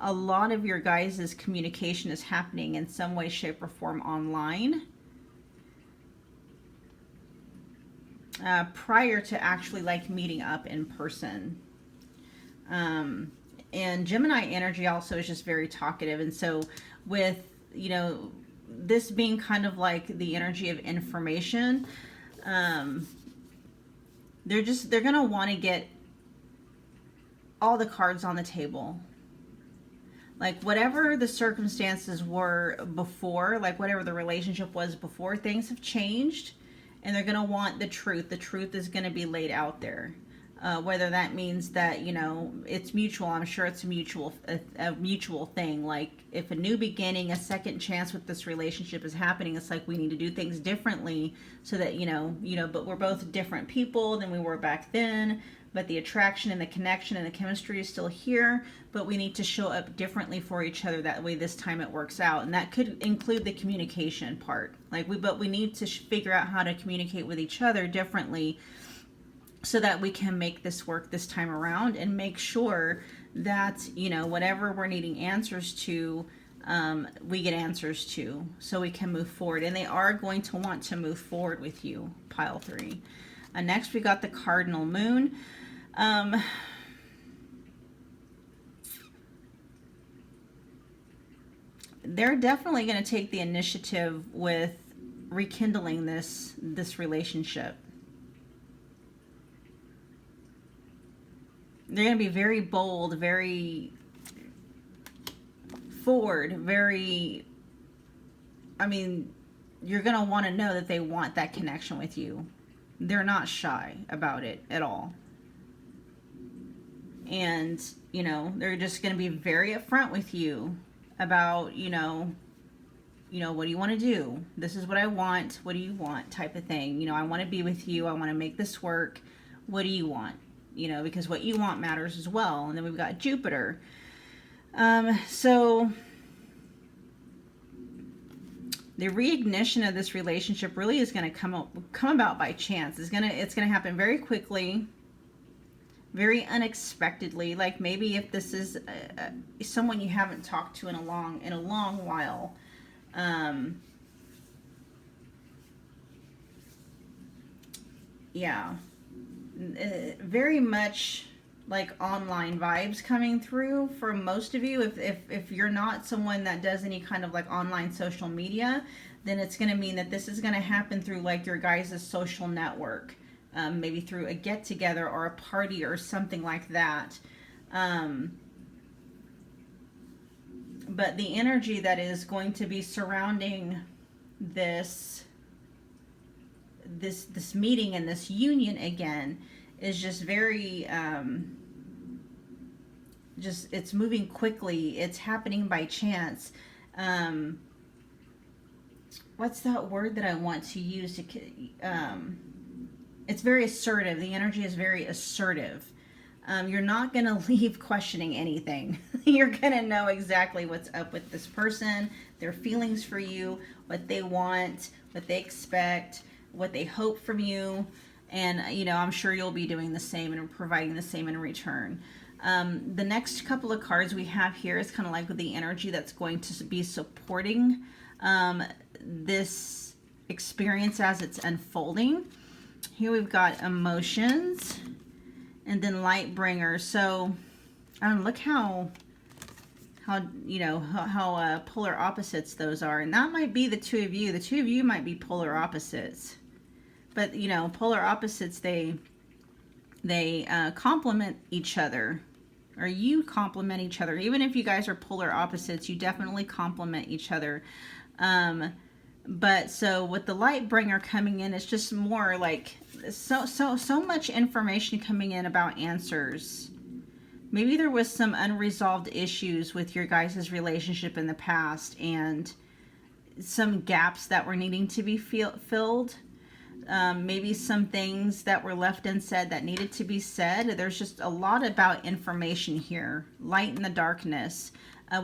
a lot of your guys' communication is happening in some way, shape, or form online. Prior to actually, like, meeting up in person. And Gemini energy also is just very talkative. And so with, you know, this being kind of like the energy of information, they're going to want to get all the cards on the table. Like, whatever the circumstances were before, like whatever the relationship was before, things have changed, and they're going to want the truth. The truth is going to be laid out there. Whether that means that, you know, it's mutual. I'm sure it's a mutual thing. Like if a new beginning, a second chance with this relationship is happening, it's like we need to do things differently so that, but we're both different people than we were back then. But the attraction and the connection and the chemistry is still here, but we need to show up differently for each other. That way this time it works out. And that could include the communication part. But we need to figure out how to communicate with each other differently so that we can make this work this time around and make sure that, whatever we're needing answers to, we get answers to so we can move forward. And they are going to want to move forward with you, pile 3. Next, we got the cardinal moon. They're definitely going to take the initiative with rekindling this relationship. They're going to be very bold, very forward, you're going to want to know that they want that connection with you. They're not shy about it at all. And, they're just going to be very upfront with you about, what do you want to do? This is what I want. What do you want? Type of thing. I want to be with you. I want to make this work. What do you want? Because what you want matters as well. And then we've got Jupiter. So the reignition of this relationship really is going to come about by chance. It's going to happen very quickly, very unexpectedly. Like maybe if this is someone you haven't talked to in a long while. Yeah. Very much like online vibes coming through for most of you. If you're not someone that does any kind of like online social media, then it's going to mean that this is going to happen through like your guys' social network, maybe through a get together or a party or something like that. But the energy that is going to be surrounding this meeting and this union again is just very it's moving quickly. It's happening by chance. What's that word that I want to use to it's very assertive. The energy is very assertive. You're not going to leave questioning anything. You're going to know exactly what's up with this person, their feelings for you, what they want, what they expect, what they hope from you. And, I'm sure you'll be doing the same and providing the same in return. The next couple of cards we have here is kind of like the energy that's going to be supporting this experience as it's unfolding. Here we've got emotions and then light bringer. So, look how polar opposites those are. And that might be the two of you. The two of you might be polar opposites. But, polar opposites, they complement each other. Or you complement each other. Even if you guys are polar opposites, you definitely complement each other. But so with the light bringer coming in, it's just more like so much information coming in about answers. Maybe there was some unresolved issues with your guys' relationship in the past and some gaps that were needing to be filled. Maybe some things that were left unsaid that needed to be said. There's just a lot about information here. Light in the darkness.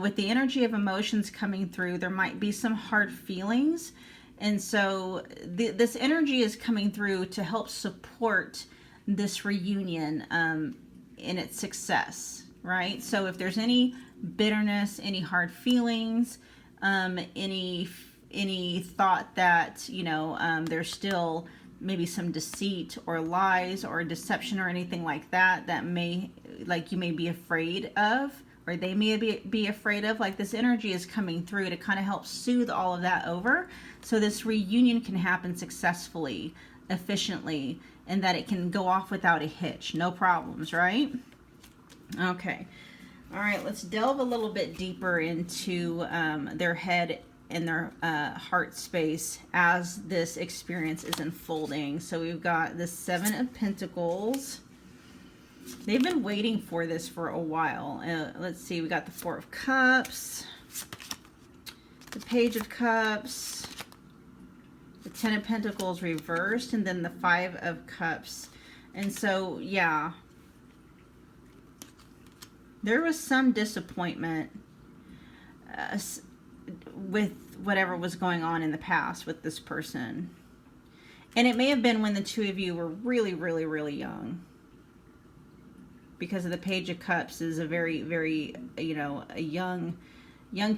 With the energy of emotions coming through, there might be some hard feelings. And so this energy is coming through to help support this reunion in its success, right? So if there's any bitterness, any hard feelings, any thought that, there's still maybe some deceit or lies or deception or anything like that may, like, you may be afraid of, or they may be afraid of, like, this energy is coming through to kind of help soothe all of that over so this reunion can happen successfully, efficiently, and that it can go off without a hitch. No problems, right? Okay. All right, let's delve a little bit deeper into their head and their heart space as this experience is unfolding. So we've got the 7 of Pentacles. They've been waiting for this for a while. Let's see, we got the Four of Cups, the Page of Cups, the Ten of Pentacles reversed, and then the Five of Cups. And so, yeah, there was some disappointment with whatever was going on in the past with this person. And it may have been when the two of you were really, really, really young. Because of the Page of Cups is a very, very, you know, a young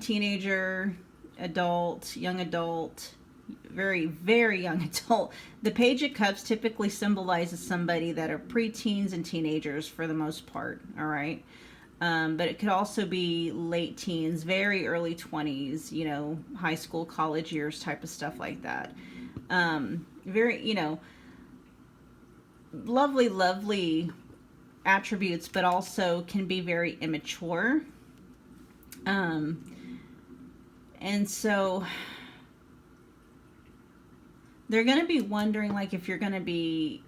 teenager, young adult, very, very young adult. The Page of Cups typically symbolizes somebody that are preteens and teenagers for the most part, all right? But it could also be late teens, very early 20s, you know, high school, college years type of stuff like that. Very, you know, lovely, lovely attributes, but also can be very immature. And so they're going to be wondering, like, if you're going to be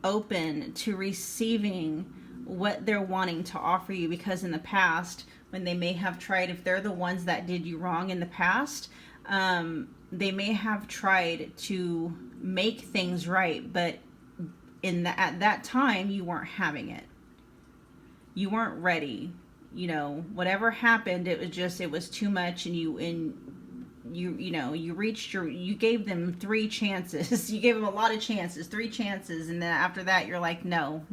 open to receiving what they're wanting to offer you, because in the past, when they may have tried, if they're the ones that did you wrong in the past, they may have tried to make things right, but at that time you weren't having it. You weren't ready. You know, whatever happened, it was too much, and you gave them 3 chances. You gave them a lot of chances, 3 chances, and then after that you're like, no.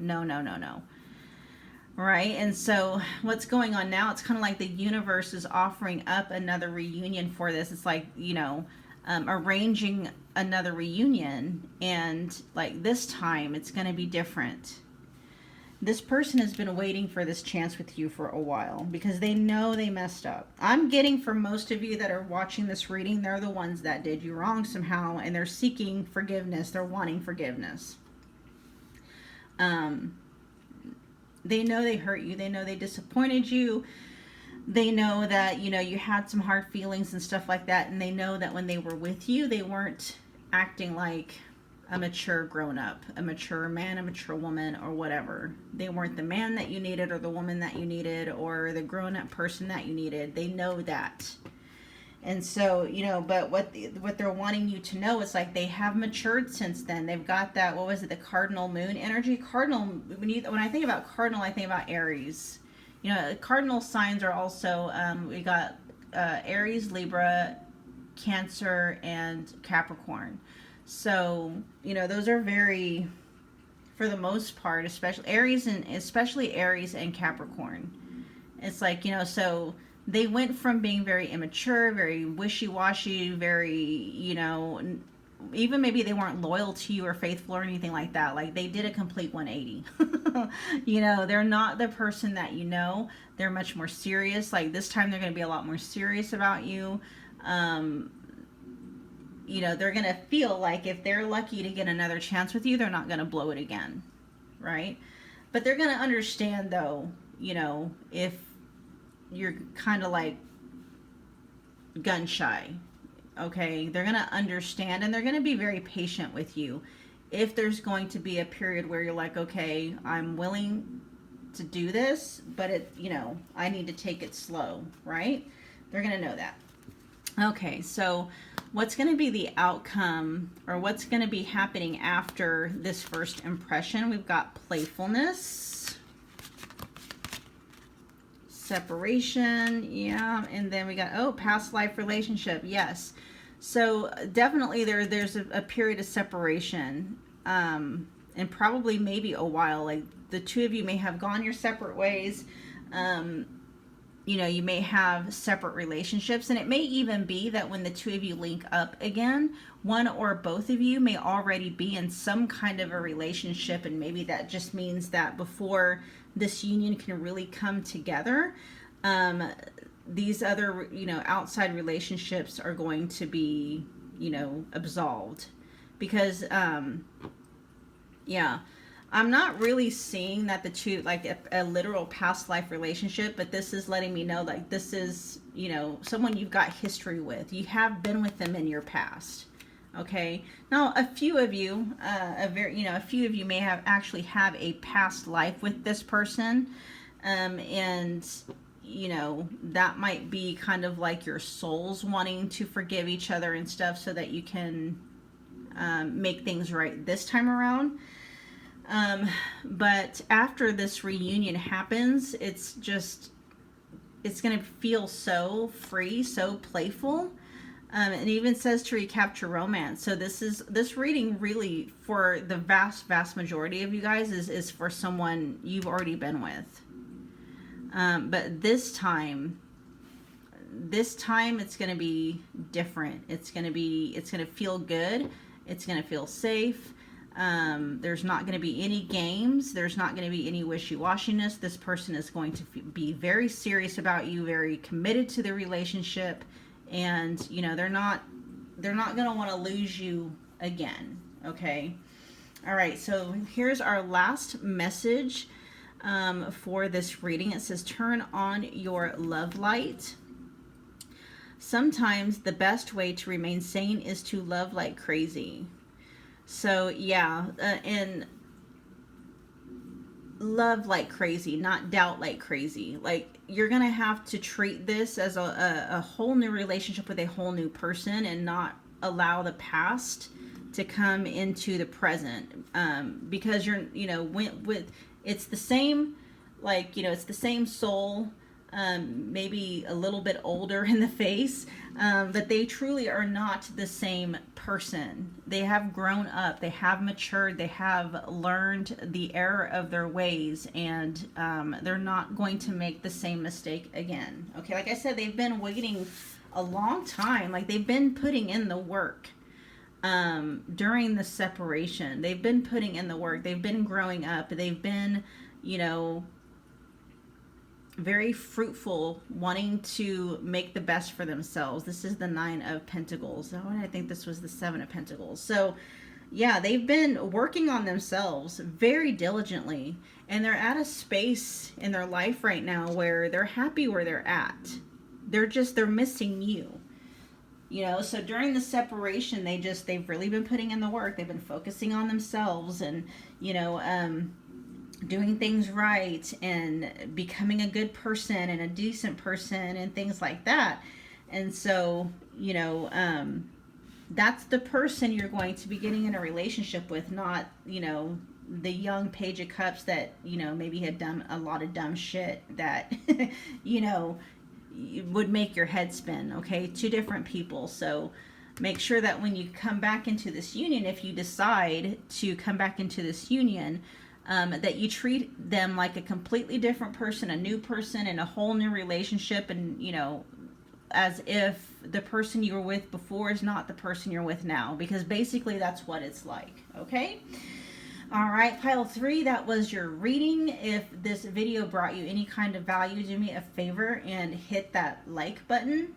Right? And so what's going on now, it's kind of like the universe is offering up another reunion for this. It's like, you know, arranging another reunion, and like this time it's going to be different. This person has been waiting for this chance with you for a while because they know they messed up. I'm getting, for most of you that are watching this reading, they're the ones that did you wrong somehow, and they're seeking forgiveness. They're wanting forgiveness. They know they hurt you. They know they disappointed you. They know that, you know, you had some hard feelings and stuff like that. And they know that when they were with you, they weren't acting like a mature grown-up, a mature man, a mature woman, or whatever. They weren't the man that you needed, or the woman that you needed, or the grown-up person that you needed. They know that. And so, you know, but what they're wanting you to know is, like, they have matured since then. They've got that, what was it, the cardinal moon energy? Cardinal, when I think about cardinal, I think about Aries. You know, cardinal signs are also, we got Aries, Libra, Cancer, and Capricorn. So, you know, those are very, for the most part, especially Aries and Capricorn. It's like, you know, so they went from being very immature, very wishy-washy, very, you know, even maybe they weren't loyal to you or faithful or anything like that. Like, they did a complete 180. You know, they're not the person that you know. They're much more serious. Like, this time they're going to be a lot more serious about you. You know, they're going to feel like if they're lucky to get another chance with you, they're not going to blow it again. Right? But they're going to understand, though, you know, if you're kind of like gun shy, okay? They're going to understand, and they're going to be very patient with you. If there's going to be a period where you're like, okay, I'm willing to do this, but it, you know, I need to take it slow, right? They're going to know that. Okay, so what's going to be the outcome, or what's going to be happening after this first impression? We've got playfulness, separation, yeah, and then we got, oh, past life relationship, yes. So definitely there's a period of separation, and probably maybe a while. Like, the two of you may have gone your separate ways. You know, you may have separate relationships, and it may even be that when the two of you link up again, one or both of you may already be in some kind of a relationship, and maybe that just means that before this union can really come together, these other, you know, outside relationships are going to be, you know, absolved. Because, yeah, I'm not really seeing that the two, like a literal past life relationship, but this is letting me know, like, this is, you know, someone you've got history with. You have been with them in your past. Okay. Now, a few of you, a few of you may have a past life with this person, and that might be kind of like your souls wanting to forgive each other and stuff, so that you can make things right this time around. But after this reunion happens, it's going to feel so free, so playful. It even says to recapture romance. So this reading really, for the vast majority of you guys, is for someone you've already been with. But this time it's going to be different. It's going to feel good. It's going to feel safe. There's not going to be any games. There's not going to be any wishy-washiness. This person is going to be very serious about you, very committed to the relationship, and they're not going to want to lose you again. Okay. All right. So here's our last message for this reading. It says, turn on your love light. Sometimes the best way to remain sane is to love like crazy. So yeah, and love like crazy, not doubt like crazy. Like, you're gonna have to treat this as a whole new relationship with a whole new person, and not allow the past to come into the present, because you're with it's the same, like, it's the same soul, maybe a little bit older in the face, but they truly are not the same person. They have grown up, they have matured, they have learned the error of their ways, and they're not going to make the same mistake again. Okay, like I said, they've been waiting a long time. Like, they've been putting in the work during the separation. They've been putting in the work. They've been growing up. They've been, very fruitful, wanting to make the best for themselves. This is the 9 of Pentacles. Oh, and I think this was the 7 of Pentacles. So yeah, they've been working on themselves very diligently, and they're at a space in their life right now where they're happy where they're at. They're missing you. So during the separation, they've really been putting in the work. They've been focusing on themselves, and doing things right, and becoming a good person and a decent person and things like that. And so, that's the person you're going to be getting in a relationship with, not, the young Page of Cups that, maybe had done a lot of dumb shit that, would make your head spin. Okay, 2 different people. So make sure that when you come back into this union, if you decide to come back into this union, that you treat them like a completely different person, a new person in a whole new relationship, and as if the person you were with before is not the person you're with now, because basically that's what it's like. Okay. All right, pile 3, that was your reading. If this video brought you any kind of value, do me a favor and hit that like button.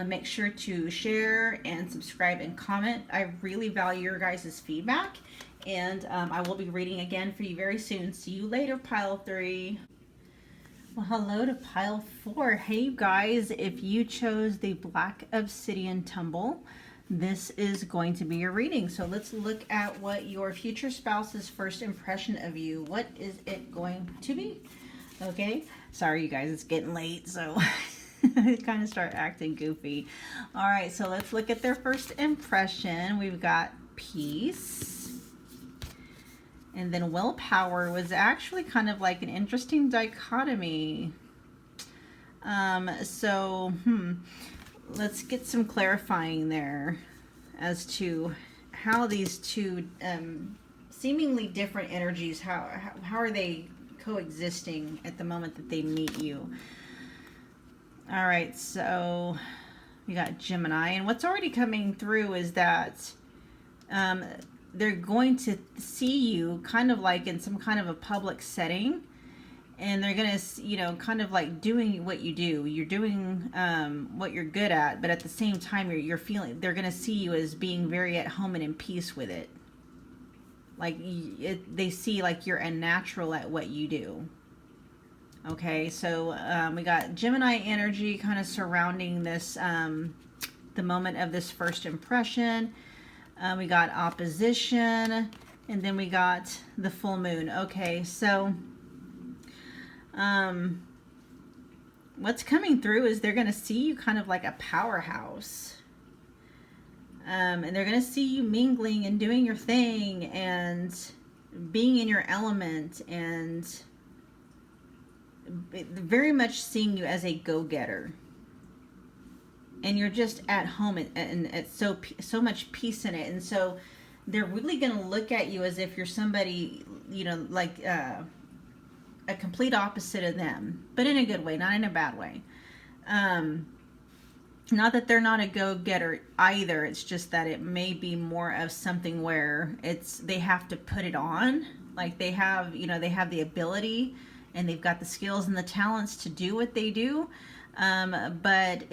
Make sure to share and subscribe and comment. I really value your guys' feedback, and I will be reading again for you very soon. See you later, pile 3. Well, hello to pile 4. Hey, you guys, if you chose the Black Obsidian Tumble, this is going to be your reading. So let's look at what your future spouse's first impression of you. What is it going to be? Okay. Sorry, you guys, it's getting late, so I kind of start acting goofy. All right, so let's look at their first impression. We've got peace. And then willpower was actually kind of like an interesting dichotomy. Let's get some clarifying there as to how these 2 seemingly different energies, how are they coexisting at the moment that they meet you. All right, so we got Gemini, and what's already coming through is that they're going to see you kind of like in some kind of a public setting, and they're going to, kind of like doing what you do. You're doing what you're good at, but at the same time, you're feeling, they're going to see you as being very at home and in peace with it. Like, they see like you're a natural at what you do. Okay, so we got Gemini energy kind of surrounding this, the moment of this first impression. We got opposition, and then we got the full moon. Okay, so what's coming through is they're going to see you kind of like a powerhouse. And they're going to see you mingling and doing your thing and being in your element, and very much seeing you as a go-getter. And you're just at home, and it's so much peace in it. And so they're really going to look at you as if you're somebody, you know, like a complete opposite of them, but in a good way, not in a bad way. Not that they're not a go-getter either. It's just that it may be more of something where they have to put it on. Like they have, you know, they have the ability and they've got the skills and the talents to do what they do. But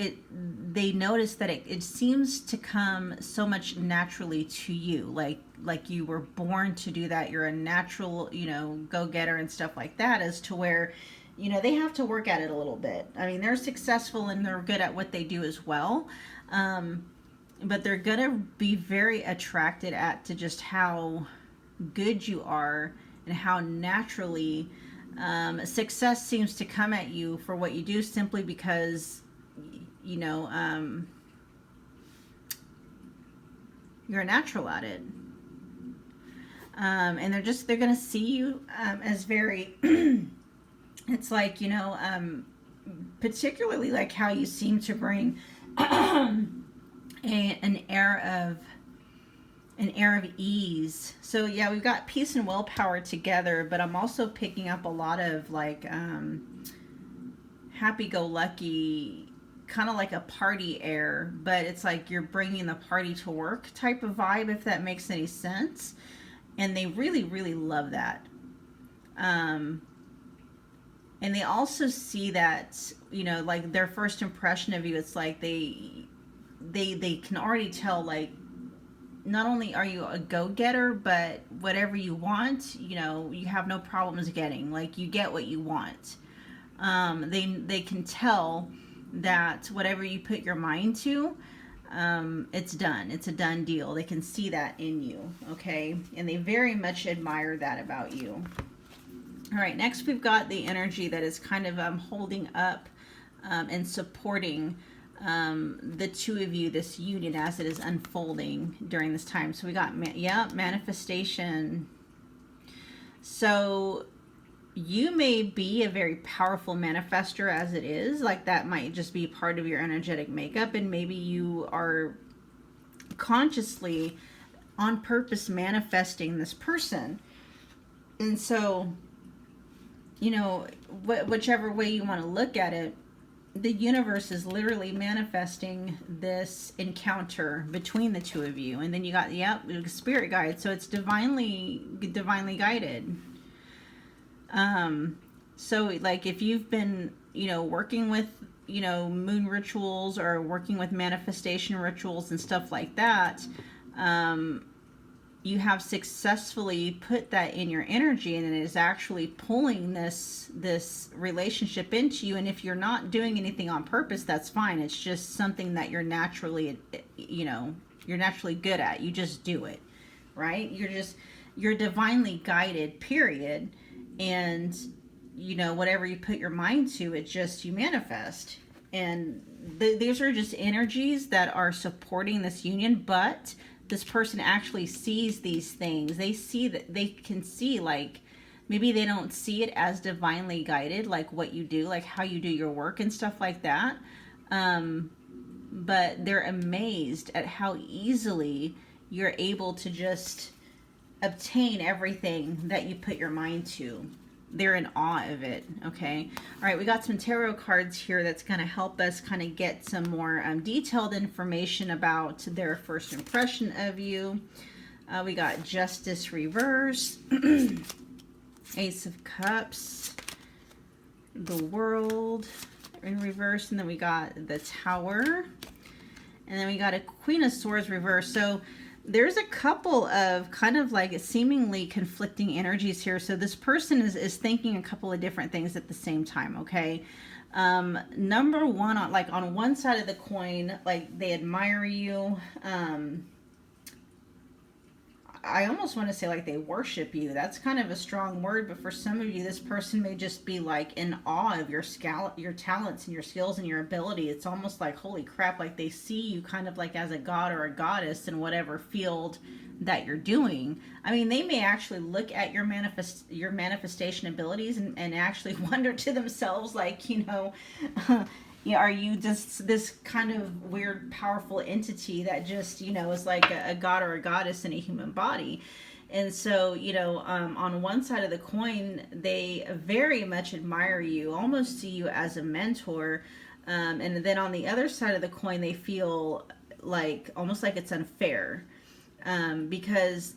they notice that it seems to come so much naturally to you. Like you were born to do that. You're a natural, you know, go-getter and stuff like that, as to where, you know, they have to work at it a little bit. I mean, they're successful and they're good at what they do as well. But they're going to be very attracted to just how good you are and how naturally success seems to come at you for what you do, simply because, you know, you're a natural at it. And they're going to see you as very... It's like, you know, particularly like how you seem to bring an air of ease. So yeah, we've got peace and willpower together, but I'm also picking up a lot of like happy-go-lucky, kind of like a party air, but it's like you're bringing the party to work type of vibe, if that makes any sense. And they really, really love that. And they also see that, you know, like their first impression of you, it's like they can already tell, like, not only are you a go-getter, but whatever you want, you know, you have no problems getting. Like, you get what you want. They can tell that whatever you put your mind to, it's done. It's a done deal. They can see that in you, okay? And they very much admire that about you. All right, next we've got the energy that is kind of holding up and supporting the two of you, this union, as it is unfolding during this time. So we got, manifestation. So you may be a very powerful manifester as it is. Like, that might just be part of your energetic makeup, and maybe you are consciously, on purpose, manifesting this person. And so, you know, whichever way you want to look at it, the universe is literally manifesting this encounter between the two of you. And then you got, spirit guide. So it's divinely guided. So like if you've been, you know, working with, you know, moon rituals or working with manifestation rituals and stuff like that, you have successfully put that in your energy, and it is actually pulling this relationship into you. And if you're not doing anything on purpose, that's fine. It's just something that you're naturally, you know, you're naturally good at. You just do it, right? You're divinely guided, period. And, you know, whatever you put your mind to, you manifest. And these are just energies that are supporting this union, but this person actually sees these things. They see that, they can see, like, maybe they don't see it as divinely guided, like what you do, like how you do your work and stuff like that. But they're amazed at how easily you're able to just obtain everything that you put your mind to. They're in awe of it, okay? All right, we got some tarot cards here that's going to help us kind of get some more detailed information about their first impression of you. We got Justice reverse, Ace of Cups, the World in reverse, and then we got the Tower, and then we got a Queen of Swords reverse. So there's a couple of kind of like seemingly conflicting energies here. So this person is thinking a couple of different things at the same time, okay? Number one, on one side of the coin, like they admire you. I almost want to say like they worship you. That's kind of a strong word, but for some of you, this person may just be like in awe of your talents and your skills and your ability. It's almost like, holy crap, like they see you kind of like as a god or a goddess in whatever field that you're doing. I mean, they may actually look at your manifestation abilities and actually wonder to themselves, like, are you just this kind of weird, powerful entity that just, is like a god or a goddess in a human body? And so, on one side of the coin, they very much admire you, almost see you as a mentor. And then on the other side of the coin, they feel like almost like it's unfair, because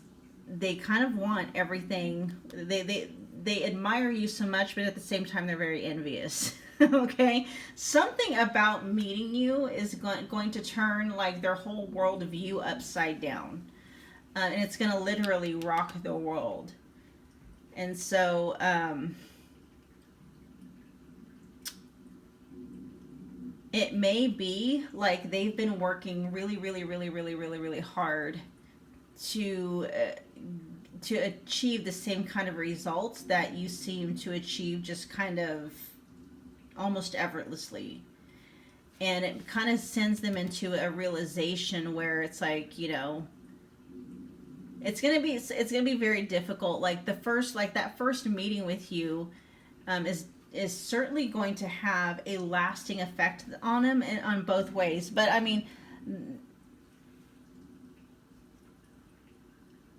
they kind of want everything. They admire you so much, but at the same time, they're very envious. Okay, something about meeting you is going to turn like their whole world view upside down, and it's going to literally rock the world. And so it may be like they've been working really, really, really, really, really, really hard to achieve the same kind of results that you seem to achieve, just kind of almost effortlessly. And it kind of sends them into a realization where it's like, it's gonna be very difficult. Like that first meeting with you is certainly going to have a lasting effect on them, and on both ways. But I mean,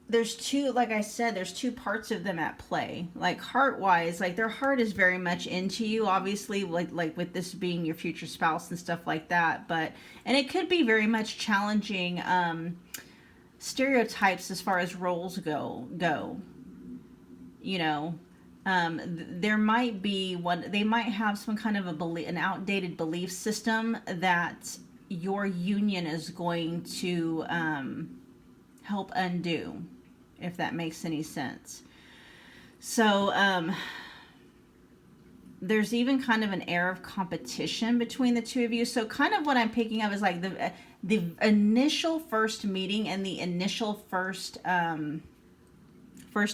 there's two, like I said, there's two parts of them at play. Like heart wise, like their heart is very much into you, obviously, like with this being your future spouse and stuff like that. And it could be very much challenging stereotypes as far as roles go. There might be they might have some kind of an outdated belief system that your union is going to help undo, if that makes any sense. So there's even kind of an air of competition between the two of you. So kind of what I'm picking up is like the initial first meeting and the initial first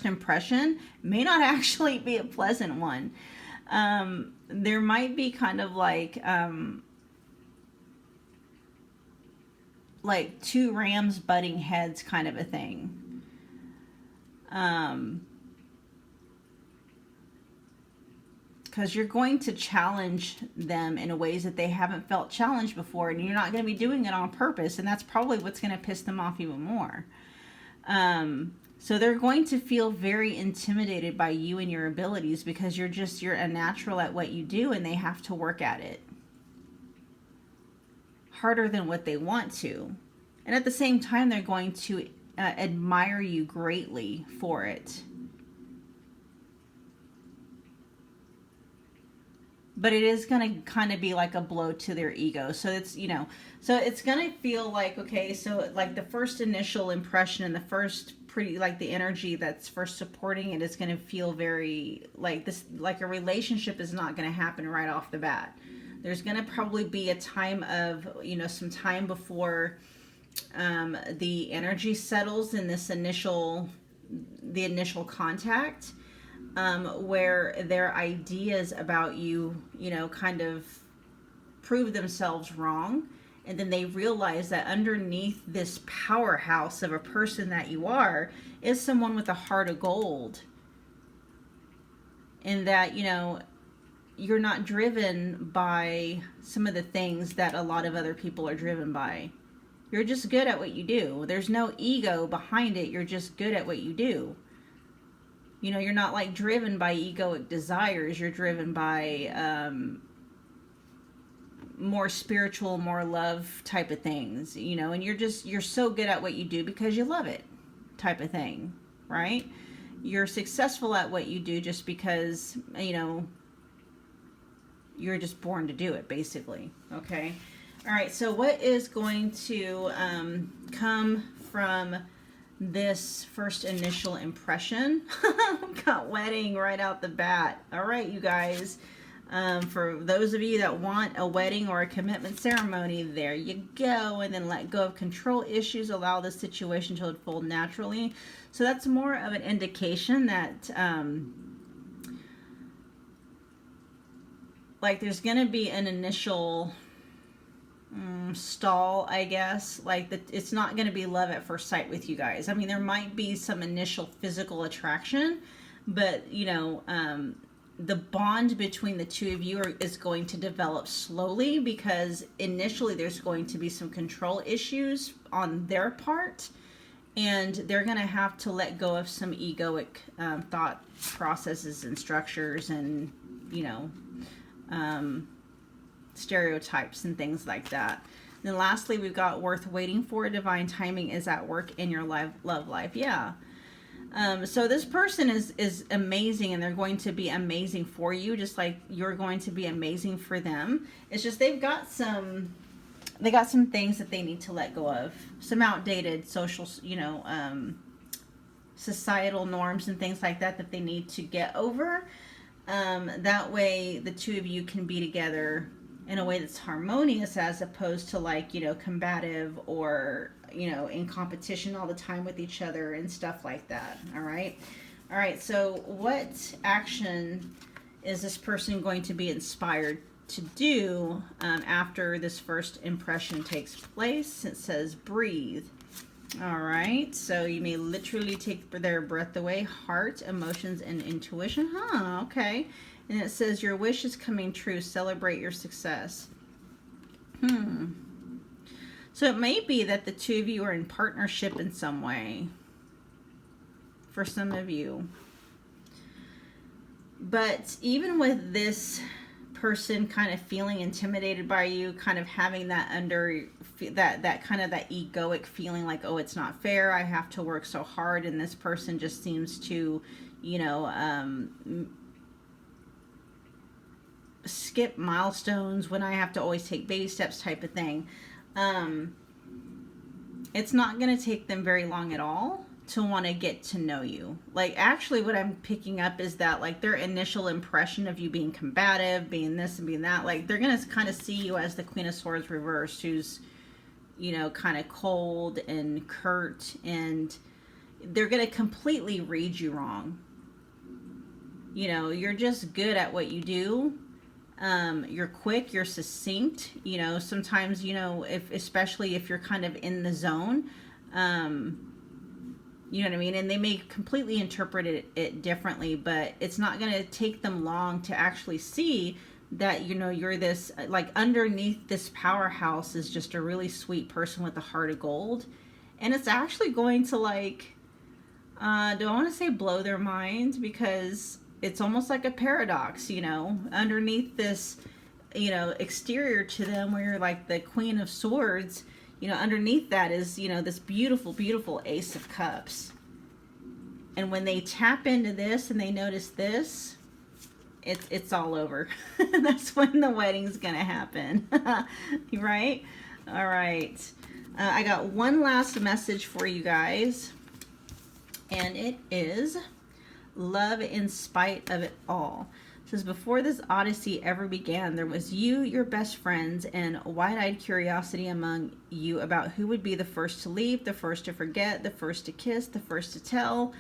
impression may not actually be a pleasant one. There might be kind of like two rams butting heads kind of a thing. Because you're going to challenge them in ways that they haven't felt challenged before, and you're not going to be doing it on purpose, and that's probably what's going to piss them off even more. So they're going to feel very intimidated by you and your abilities, because you're a natural at what you do, and they have to work at it harder than what they want to. And at the same time, they're going to admire you greatly for it. But it is going to kind of be like a blow to their ego. So it's, so it's going to feel like, okay, so like the first initial impression and the first the energy that's first supporting it is going to feel very like this, like a relationship is not going to happen right off the bat. There's going to probably be a time of, some time before the energy settles in the initial contact, where their ideas about you, kind of prove themselves wrong. And then they realize that underneath this powerhouse of a person that you are is someone with a heart of gold. And that, you're not driven by some of the things that a lot of other people are driven by. You're just good at what you do. There's no ego behind it. You're just good at what you do. You're not like driven by egoic desires. You're driven by more spiritual, more love type of things, and you're so good at what you do because you love it type of thing, right? You're successful at what you do just because, you're just born to do it, basically. Okay. All right. So what is going to come from this first initial impression? Got wedding right out the bat. All right, you guys. For those of you that want a wedding or a commitment ceremony, there you go. And then let go of control issues, allow the situation to unfold naturally. So that's more of an indication that like there's going to be an initial stall, I guess. Like it's not going to be love at first sight with you guys. I mean, there might be some initial physical attraction, but you know, the bond between the two of you is going to develop slowly, because initially there's going to be some control issues on their part, and they're going to have to let go of some egoic thought processes and structures and, you know, stereotypes and things like that. And then lastly, we've got worth waiting for. Divine timing is at work in your love life. Yeah. So this person is amazing, and they're going to be amazing for you, just like you're going to be amazing for them. It's just they got some things that they need to let go of, some outdated social, you know, societal norms and things like that they need to get over. That way the two of you can be together in a way that's harmonious, as opposed to, like, you know, combative or, you know, in competition all the time with each other and stuff like that. All right, so what action is this person going to be inspired to do after this first impression takes place? It says breathe. All right, so you may literally take their breath away. Heart, emotions, and intuition. Okay. And it says your wish is coming true. Celebrate your success. So it may be that the two of you are in partnership in some way, for some of you. But even with this person kind of feeling intimidated by you, kind of having that that kind of that egoic feeling, like, oh, it's not fair, I have to work so hard, and this person just seems to, you know, skip milestones when I have to always take baby steps type of thing. It's not going to take them very long at all to want to get to know you. Like, actually what I'm picking up is that, like, their initial impression of you being combative, being this and being that, like, they're going to kind of see you as the Queen of Swords reversed, who's, you know, kind of cold and curt, and they're going to completely read you wrong. You know, you're just good at what you do. You're quick, you're succinct, you know, sometimes, you know, especially if you're kind of in the zone, you know what I mean? And they may completely interpret it differently, but it's not going to take them long to actually see that, you know, you're this, like, underneath this powerhouse is just a really sweet person with a heart of gold. And it's actually going to, like, do I want to say blow their mind, because it's almost like a paradox, you know, underneath this, you know, exterior to them where you're like the Queen of Swords, you know, underneath that is, you know, this beautiful, beautiful Ace of Cups. And when they tap into this and they notice this, it's all over. That's when the wedding's gonna happen. Right? All right. I got one last message for you guys, and it is love in spite of it all. It says, before this odyssey ever began, there was you, your best friends, and wide-eyed curiosity among you about who would be the first to leave, the first to forget, the first to kiss, the first to tell,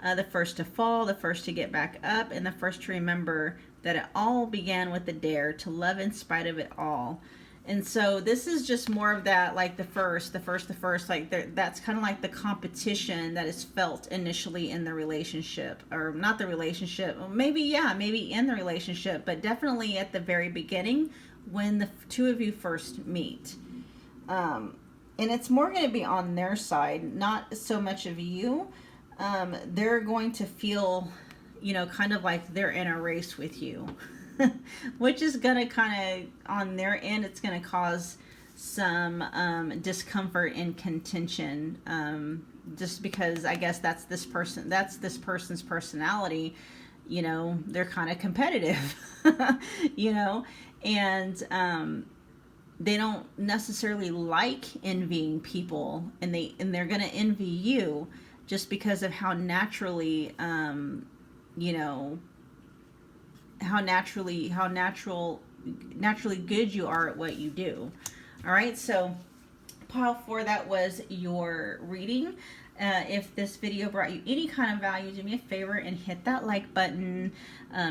the first to fall, the first to get back up, and the first to remember that it all began with the dare to love in spite of it all. And so this is just more of that, like the first, like that's kind of like the competition that is felt initially in the relationship, or not the relationship, maybe in the relationship, but definitely at the very beginning when the two of you first meet. And it's more going to be on their side, not so much of you. They're going to feel, you know, kind of like they're in a race with you. Which is going to kind of, on their end, it's going to cause some discomfort and contention, just because I guess that's this person's personality. You know, they're kind of competitive, you know, and they don't necessarily like envying people, and they're going to envy you just because of how naturally, you know, naturally good you are at what you do. All right, so pile 4, that was your reading. If this video brought you any kind of value, do me a favor and hit that like button,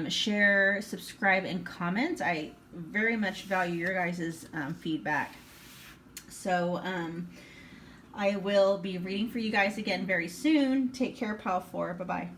share, subscribe, and comment. I very much value your guys' feedback. So I will be reading for you guys again very soon. Take care, pile 4. Bye-bye.